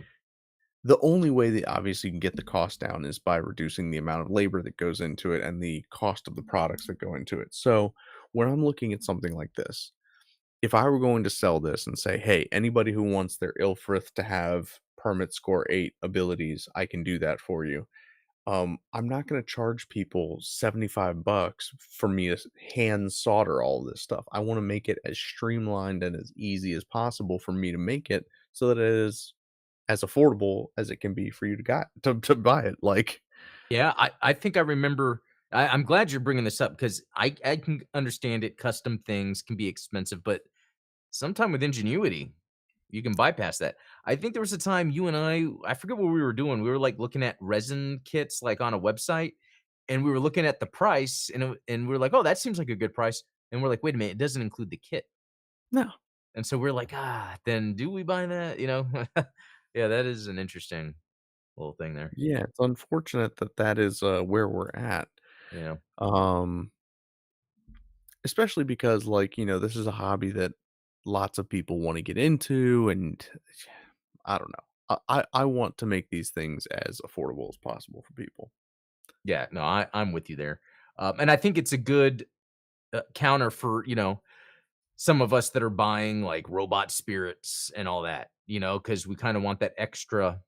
the only way that obviously you can get the cost down is by reducing the amount of labor that goes into it and the cost of the products that go into it. So when I'm looking at something like this, if I were going to sell this and say, "Hey, anybody who wants their Ilfrith to have permit score 8 abilities, I can do that for you." I'm not gonna charge people 75 bucks for me to hand solder all this stuff. I wanna make it as streamlined and as easy as possible for me to make it so that it is as affordable as it can be for you to buy it, like. Yeah, I think I remember I'm glad you're bringing this up because I can understand it, custom things can be expensive, but sometime with ingenuity, you can bypass that. I think there was a time you and I forget what we were doing. We were, like, looking at resin kits, like, on a website, and we were looking at the price, and we are like, "Oh, that seems like a good price." And we're like, "Wait a minute, it doesn't include the kit." No. And so we're like, then do we buy that?" Yeah, that is an interesting little thing there. Yeah, it's unfortunate that that is, where we're at. Yeah. Um, Especially because, like, this is a hobby that lots of people wanna get into, and I don't know. I want to make these things as affordable as possible for people. Yeah, no, I'm with you there. And I think it's a good, counter for, some of us that are buying, like, robot spirits and all that, because we kinda want that extra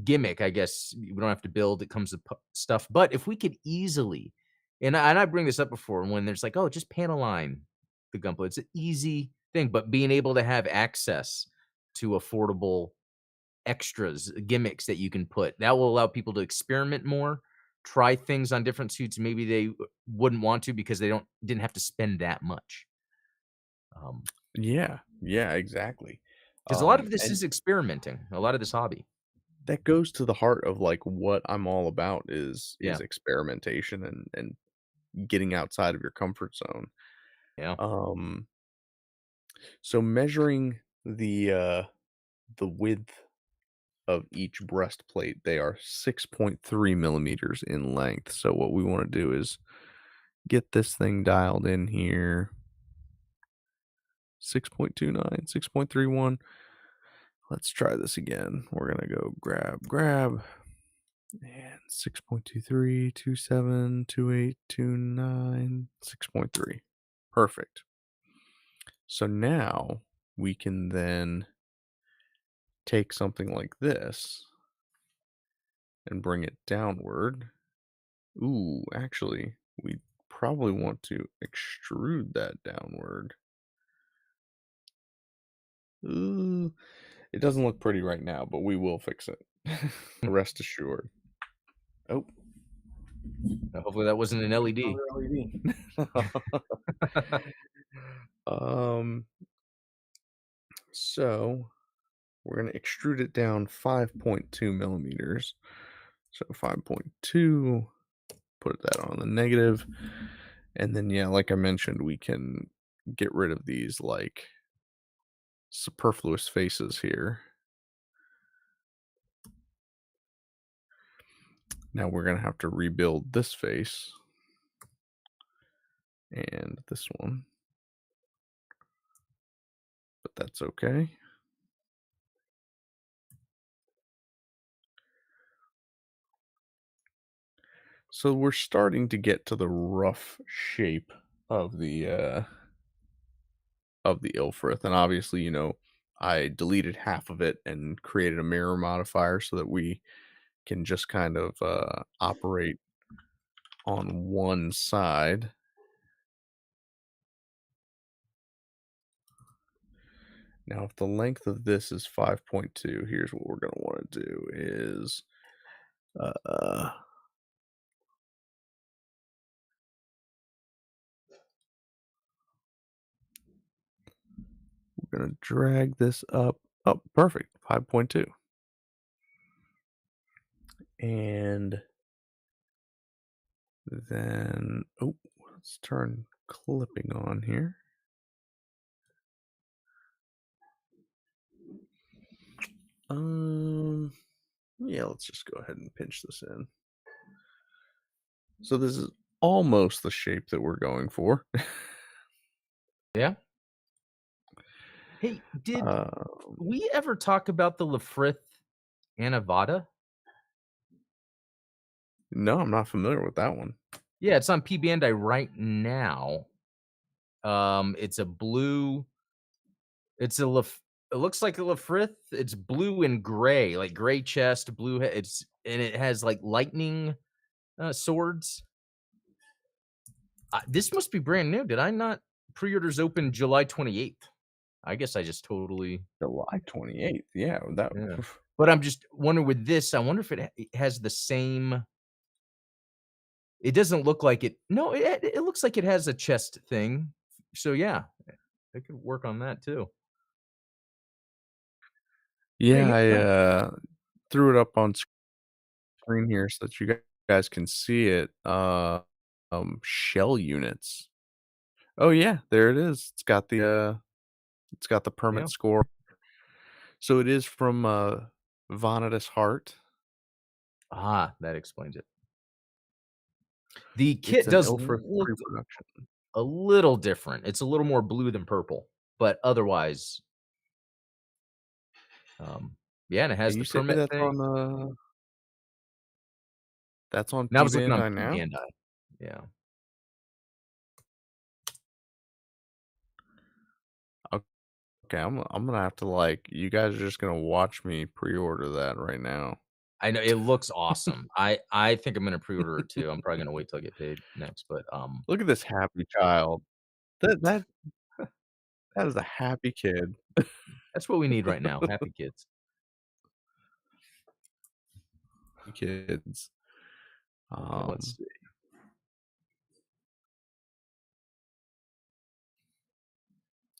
gimmick, I guess. We don't have to build, it comes with stuff. But if we could easily, and I bring this up before when there's like, oh, just panel line the gunpla. It's an easy thing, but being able to have access to affordable extras, gimmicks that you can put, that will allow people to experiment more, try things on different suits maybe they wouldn't want to because they didn't have to spend that much. Um, Yeah, yeah, exactly. because a lot of this And is experimenting, a lot of this hobby. that goes to the heart of, like, what I'm all about is Yeah, experimentation and getting outside of your comfort zone. yeah. Um, so measuring the width of each breastplate, they are 6.3 millimeters in length. So what we wanna do is get this thing dialed in here. 6.29, 6.31. Let's try this again. We're gonna go grab, and 6.23, 27, 28, 29, 6.3. Perfect. So now we can then take something like this and bring it downward. Ooh, actually, we probably want to extrude that downward. Ooh, it doesn't look pretty right now, but we will fix it. Rest assured. Oh, Hopefully that wasn't an LED. another LED. um, so we're gonna extrude it down 5.2 millimeters. So 5.2, put that on the negative, and then yeah, like I mentioned, we can get rid of these like superfluous faces here. Now we're gonna have to rebuild this face and this one, but that's okay. So we're starting to get to the rough shape of the Ilfrith, and obviously, I deleted half of it and created a mirror modifier so that we can just kind of operate on one side. Now, if the length of this is 5.2, here's what we're going to want to do is uh, we're going to drag this up. Oh, perfect. 5.2. And then, oh, let's turn clipping on here. Um, yeah, let's just go ahead and pinch this in. So this is almost the shape that we're going for. Yeah. Hey, did uh, we ever talk about the Lafrith Anavada? no, I'm not familiar with that one. Yeah, it's on P Bandai right now. It's a blue. It's a It looks like a Lafrith. It's blue and gray, like gray chest, blue. It has like lightning swords. This must be brand new. Did I not pre-orders open July 28th? I guess I just totally. July 28th. Yeah, that Yeah. But I'm just wondering with this, I wonder if it has the same. It doesn't look like it. No, it looks like it has a chest thing. So yeah, they could work on that too. Hey, yeah, maybe I not. threw it up on screen here so that you guys can see it. Shell units. Oh yeah, there it is. It's got the Yeah. permit score. So it is from Vanitas Heart. That explains it. The It's kit an does Ilfrith look pre-production. a little different. It's a little more blue than purple. but otherwise, um, yeah, and it has And the you say permit thing. that's on And I was looking on P-Bandai P now? Bandai. Yeah. Okay, I'm gonna have to, like, you guys are just gonna watch me pre-order that right now. I know, it looks awesome. I think I'm gonna pre-order it too. I'm probably gonna wait till I get paid next, but, Look at this happy child. That that is a happy kid. that's what we need right now, happy kids. Kids. Let's Um, see.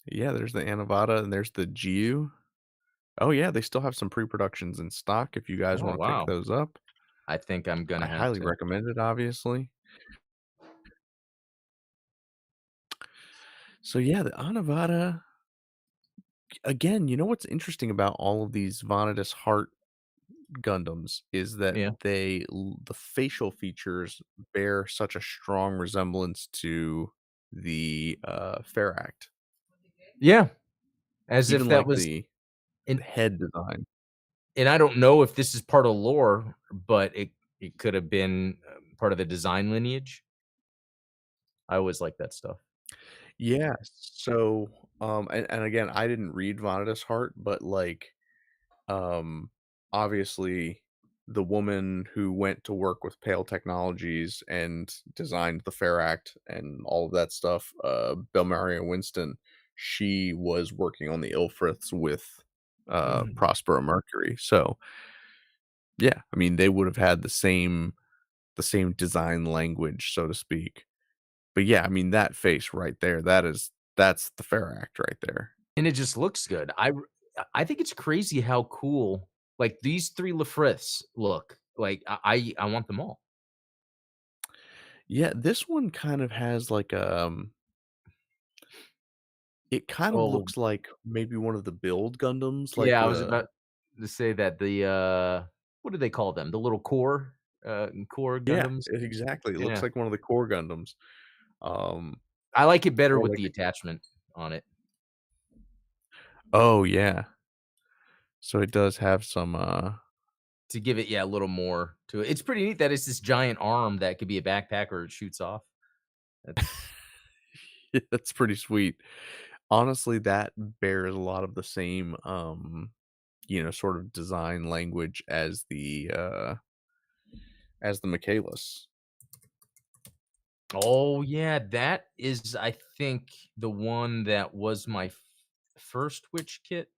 yeah, there's the Anavata and there's the Jiu. Oh, yeah, they still have some pre-productions in stock if you guys Oh, wanna pick wow. those up. I think I'm I gonna have highly to. recommend it, obviously. So, yeah, the Anavata again, you know what's interesting about all of these Vanitas Heart Gundams is that Yeah. the facial features bear such a strong resemblance to the, Act. Yeah, as if Even, that like, was the and head design. and I don't know if this is part of lore, but it could have been, part of the design lineage. I always like that stuff. Yeah, so, and again, I didn't read Vanitas Heart, but, like, um, obviously, the woman who went to work with Pale Technologies and designed the Act and all of that stuff, Belmaria Winston, she was working on the Ilfriths with, Mhm. Prospero Mercury, so, yeah, I mean, they would have had the same design language, so to speak. But, yeah, I mean, that face right there, that's the Act right there. And it just looks good. I think it's crazy how cool, like, these 3 Lefriths look. Like, I want them all. Yeah, this one kind of has, like, it kind of Oh, looks like maybe one of the Build Gundams, like yeah, I was the about to say that what do they call them? The little core yeah, Gundams? exactly, it looks Yeah. like one of the core Gundams, um, I like it better or with like the attachment on it oh, yeah. So it does have some, to give it, yeah, a little more to it. It's pretty neat that it's this giant arm that could be a backpack or it shoots off. That's that's pretty sweet. Honestly, that bears a lot of the same, sort of design language as the Michaelis. Oh, yeah, that is, I think, the one that was my first witch kit,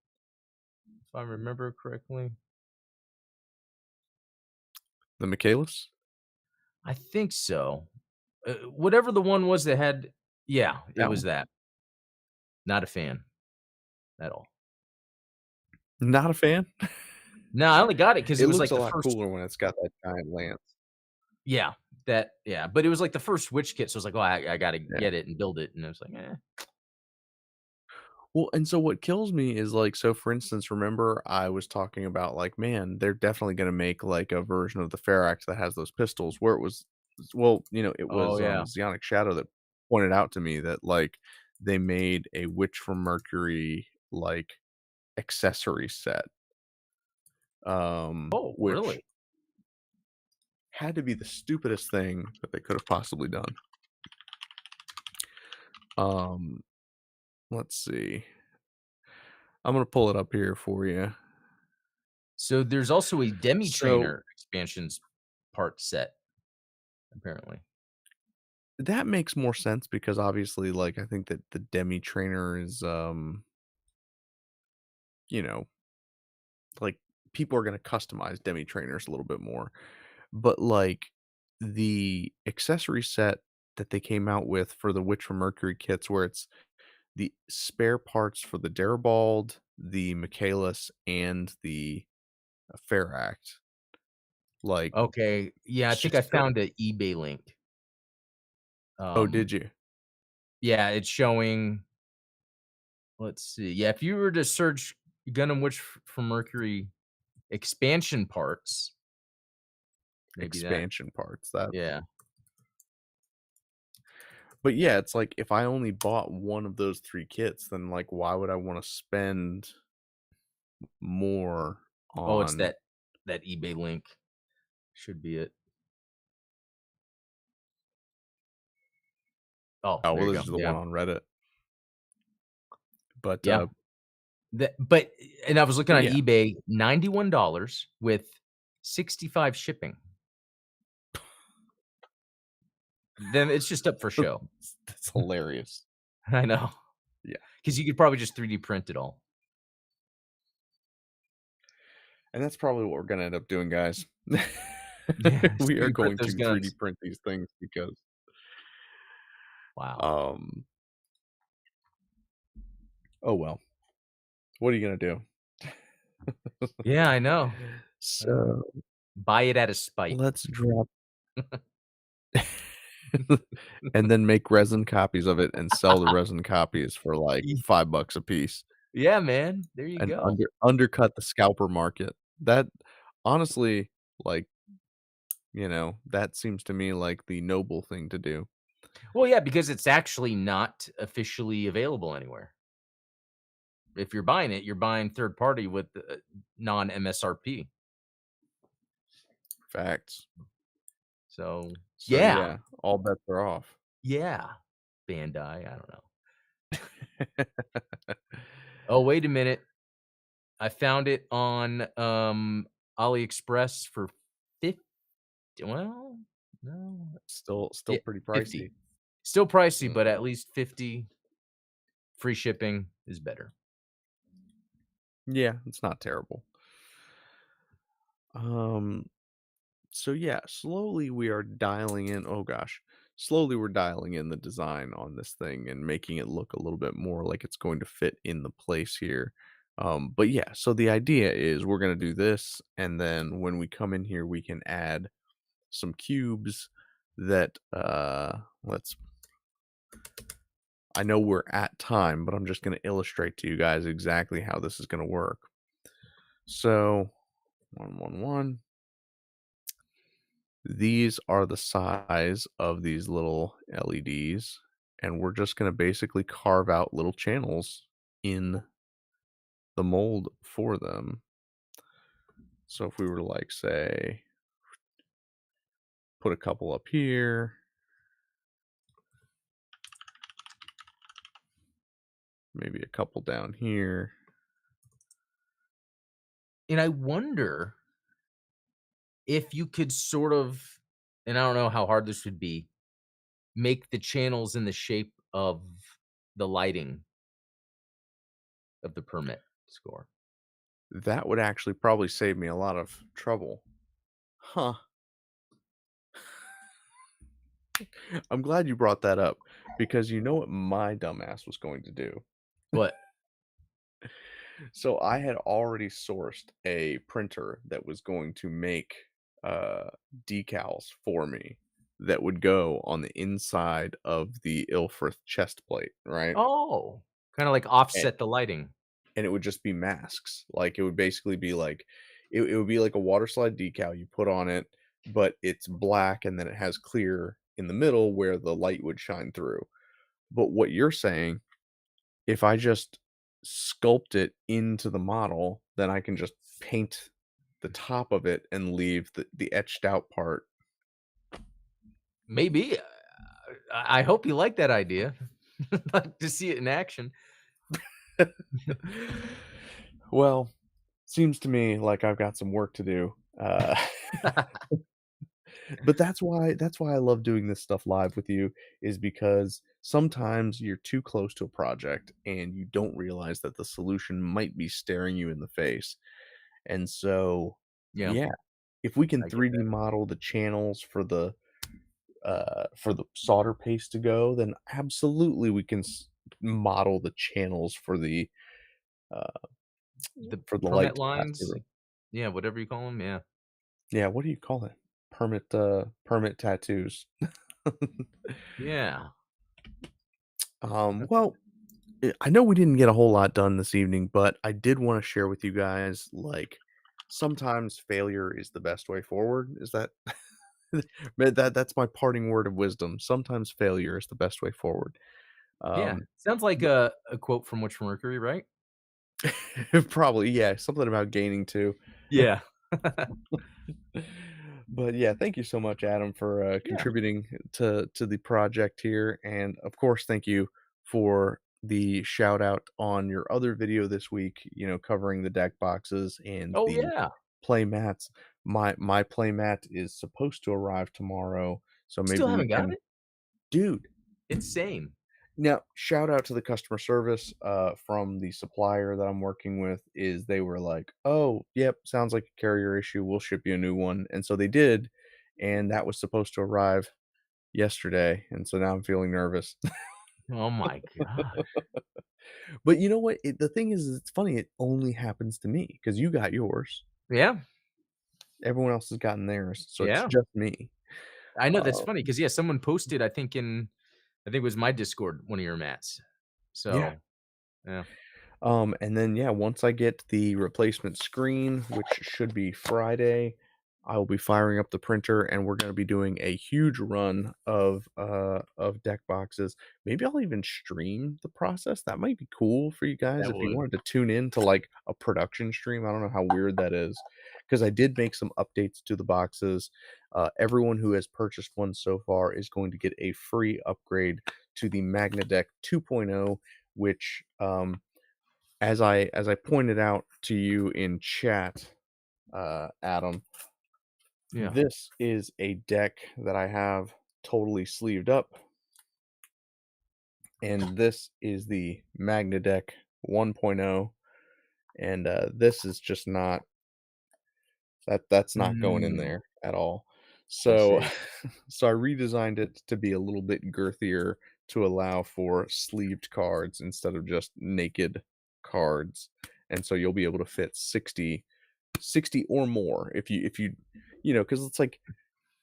if I remember correctly. The Michaelis? I think so. Whatever the one was that had, yeah, it That was one? that. Not a fan at all. Not a fan? No, I only got it because It it was looks like a the lot first. cooler when it's got that giant lance. Yeah, yeah, but it was like the first Switch kit, so I was like, "Oh, I gotta Yeah. get it and build it," and I was like, "Eh." Well, and so what kills me is, like, so for instance, remember I was talking about, like, man, they're definitely gonna make, like, a version of the Act that has those pistols where it was well, it Oh, was, yeah. Zionic Shadow that pointed out to me that, like, they made a Witch from Mercury, like, accessory set, Oh, which really? had to be the stupidest thing that they could have possibly done. Um, let's see. I'm gonna pull it up here for you. So, there's also a Demi So Trainer expansions part set, apparently. that makes more sense because obviously, like, I think that the Demi Trainer is, you know, like, people are gonna customize Demi Trainers a little bit more. But, like, the accessory set that they came out with for the Witch from Mercury kits where it's the spare parts for the Darabald, the Michaelis, and the Act, like, Okay, yeah, I it's think I just so found an eBay link. oh, Um, did you? yeah, it's showing, let's see, yeah, if you were to search Gundam Witch from Mercury expansion parts, maybe that, Expansion parts, that yeah. but yeah, it's like if I only bought one of those 3 kits, then, like, why would I wanna spend more Oh, it's on that eBay link. Should be it. Oh, oh, there well, you this go. is the Yeah. one on Reddit, but, Yeah. But and I was looking but on yeah. eBay, $91 with 65 shipping. Then it's just up for show. That's hilarious. I know, Yeah, because you could probably just 3D print it all. and that's probably what we're gonna end up doing, guys. Yeah, just We are 3D print going those to 3D guns. print these things because, Wow. um oh, well. What are you gonna do? Yeah, I know. I know. So, Buy it out of spite. let's drop and then make resin copies of it and sell the resin copies for, like, Ye $5 a piece Yeah, man. There you and go. undercut the scalper market. That honestly, like, that seems to me like the noble thing to do. Well, yeah, because it's actually not officially available anywhere. If you're buying it, you're buying third party with, non-MSRP. Facts. So, So, yeah. yeah, all bets are off. Yeah. Bandai, I don't know. Oh, wait a minute. I found it on, AliExpress for 50 well, no, Still yeah, pretty 50. pricey. Still pricey, but Mhm. at least 50 free shipping is better. Yeah, it's not terrible. Um, so yeah, slowly we are dialing in oh gosh. Slowly we're dialing in the design on this thing and making it look a little bit more like it's going to fit in the place here. But yeah, so the idea is we're gonna do this, and then when we come in here, we can add some cubes that let's I know we're at time, but I'm just gonna illustrate to you guys exactly how this is gonna work. So 111. These are the size of these little LEDs, and we're just going to basically carve out little channels in the mold for them. So if we were to, like, say, put a couple up here, maybe a couple down here. And I wonder if you could sort of, and I don't know how hard this would be, make the channels in the shape of the lighting of the permit score. That would actually probably save me a lot of trouble. Huh. I'm glad you brought that up because you know what my dumbass was going to do? What? So I had already sourced a printer that was going to make uh, decals for me that would go on the inside of the Ilfrith chest plate, right? Oh, kinda like And, offset the lighting. and it would just be masks. Like it would basically be like it would be like a water slide decal you put on it, but it's black and then it has clear in the middle where the light would shine through. But what you're saying, if I just sculpt it into the model, then I can just paint the top of it and leave the etched out part. Maybe, I hope you like that idea. I'd like to see it in action. Well, seems to me like I've got some work to do. But that's why I love doing this stuff live with you is because sometimes you're too close to a project and you don't realize that the solution might be staring you in the face. And so, Yeah, yeah, if we can I get 3D that. model the channels for the solder paste to go, then absolutely we can model the channels uh, The for the light permit to pass lines, through. yeah, whatever you call them. Yeah. Yeah, what do you call it? Permit tattoos. Yeah. Well, I know we didn't get a whole lot done this evening, but I did want to share with you guys like sometimes failure is the best way forward. Is that Man, that's my parting word of wisdom. Sometimes failure is the best way forward. Yeah, Um, sounds like but a quote from Witch from Mercury, right? probably, yeah, something about gaining too. Yeah. But yeah, thank you so much, Adam, for Yeah. contributing to the project here, and of course, thank you for the shout out on your other video this week. You know, covering the deck boxes and Oh, the yeah. play mats. My play mat is supposed to arrive tomorrow, so maybe Still we haven't got can, it? dude. Insane. Now, shout out to the customer service, from the supplier that I'm working with, is they were like, "Oh, yep, sounds like a carrier issue, we'll ship you a new one," and so they did, and that was supposed to arrive yesterday, and so now I'm feeling nervous. Oh my gosh. But you know what? The thing is it's funny, it only happens to me because you got yours, Yeah, everyone else has gotten theirs, so it's yeah. just me. I know, that's Uh, funny because yeah, someone posted, I think it was my Discord, one of your mats. yeah. So, yeah. And then yeah, once I get the replacement screen, which should be Friday, I will be firing up the printer and we're going to be doing a huge run of deck boxes. Maybe I'll even stream the process. That might be cool for you guys That if you would. wanted to tune in to like a production stream. I don't know how weird that is because I did make some updates to the boxes. Everyone who has purchased one so far is going to get a free upgrade to the Magna Deck 2.0, which as I pointed out to you in chat, Adam, Yeah. this is a deck that I have totally sleeved up, and this is the Magna Deck 1.0, and this is just not that's not going in Mm, there at all. I So see. so I redesigned it to be a little bit girthier to allow for sleeved cards instead of just naked cards. And so you'll be able to fit 60 or more if you you know, because it's like,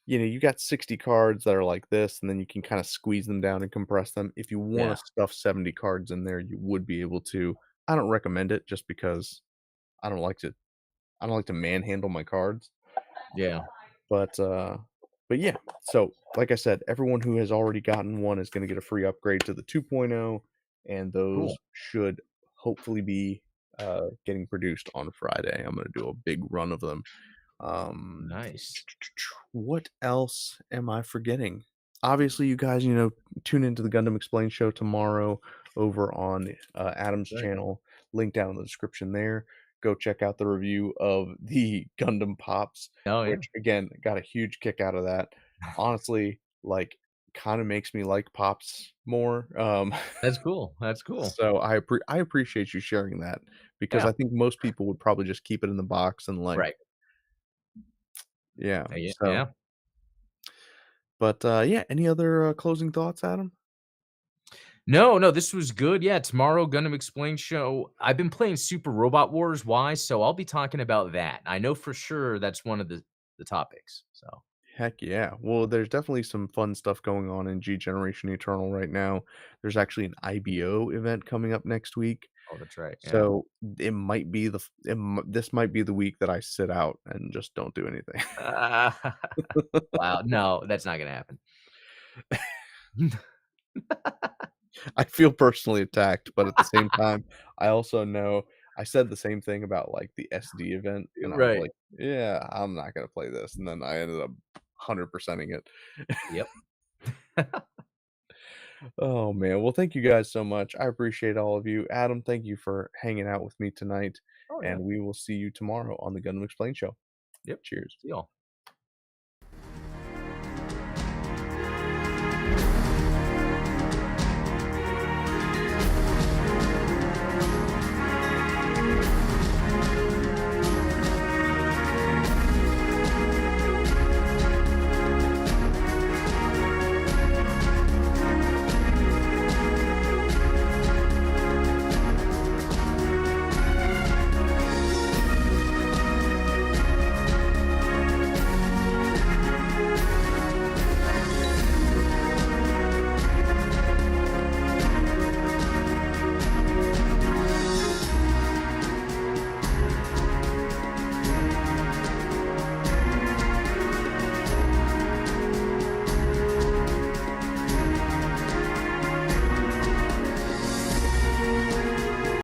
you know, you got 60 cards that are like this, and then you can kind of squeeze them down and compress them. If you want Yeah, to stuff 70 cards in there, you would be able to. I don't recommend it just because I don't like to I don't like to manhandle my cards. yeah. But but yeah, so like I said, everyone who has already gotten one is going to get a free upgrade to the 2.0, and those Cool. should hopefully be getting produced on Friday. I'm going to do a big run of them. Um, Nice. what else am I forgetting? Obviously, you guys, you know, tune into the Gundam Explained show tomorrow over on Adam's Right. channel. Link down in the description there. Go check out the review of the Gundam Pops, Oh, yeah. which again got a huge kick out of that. Honestly, like, kind of makes me like Pops more. That's cool, that's cool. So I appreciate you sharing that because Yeah. I think most people would probably just keep it in the box and like, Right. yeah. Yeah, So yeah. but, yeah, any other, closing thoughts, Adam? No, no, this was good. Yeah, tomorrow, Gundam Explained show. I've been playing Super Robot Wars. Why? So I'll be talking about that. I know for sure that's one of the topics. So, Heck yeah. Well, there's definitely some fun stuff going on in G Generation Eternal right now. There's actually an IBO event coming up next week, oh, that's right. Yeah. so it might be this might be the week that I sit out and just don't do anything. Wow. No, that's not gonna happen. I feel personally attacked, but at the same time, I also know I said the same thing about, like, the SD event, and I was Right. like, "Yeah, I'm not gonna play this," and then I ended up 100%ing it. Yep. Oh man. Well, thank you guys so much. I appreciate all of you. Adam, thank you for hanging out with me tonight. Oh, yeah. And we will see you tomorrow on the Gundam Explain show. Yep. Cheers. See y'all.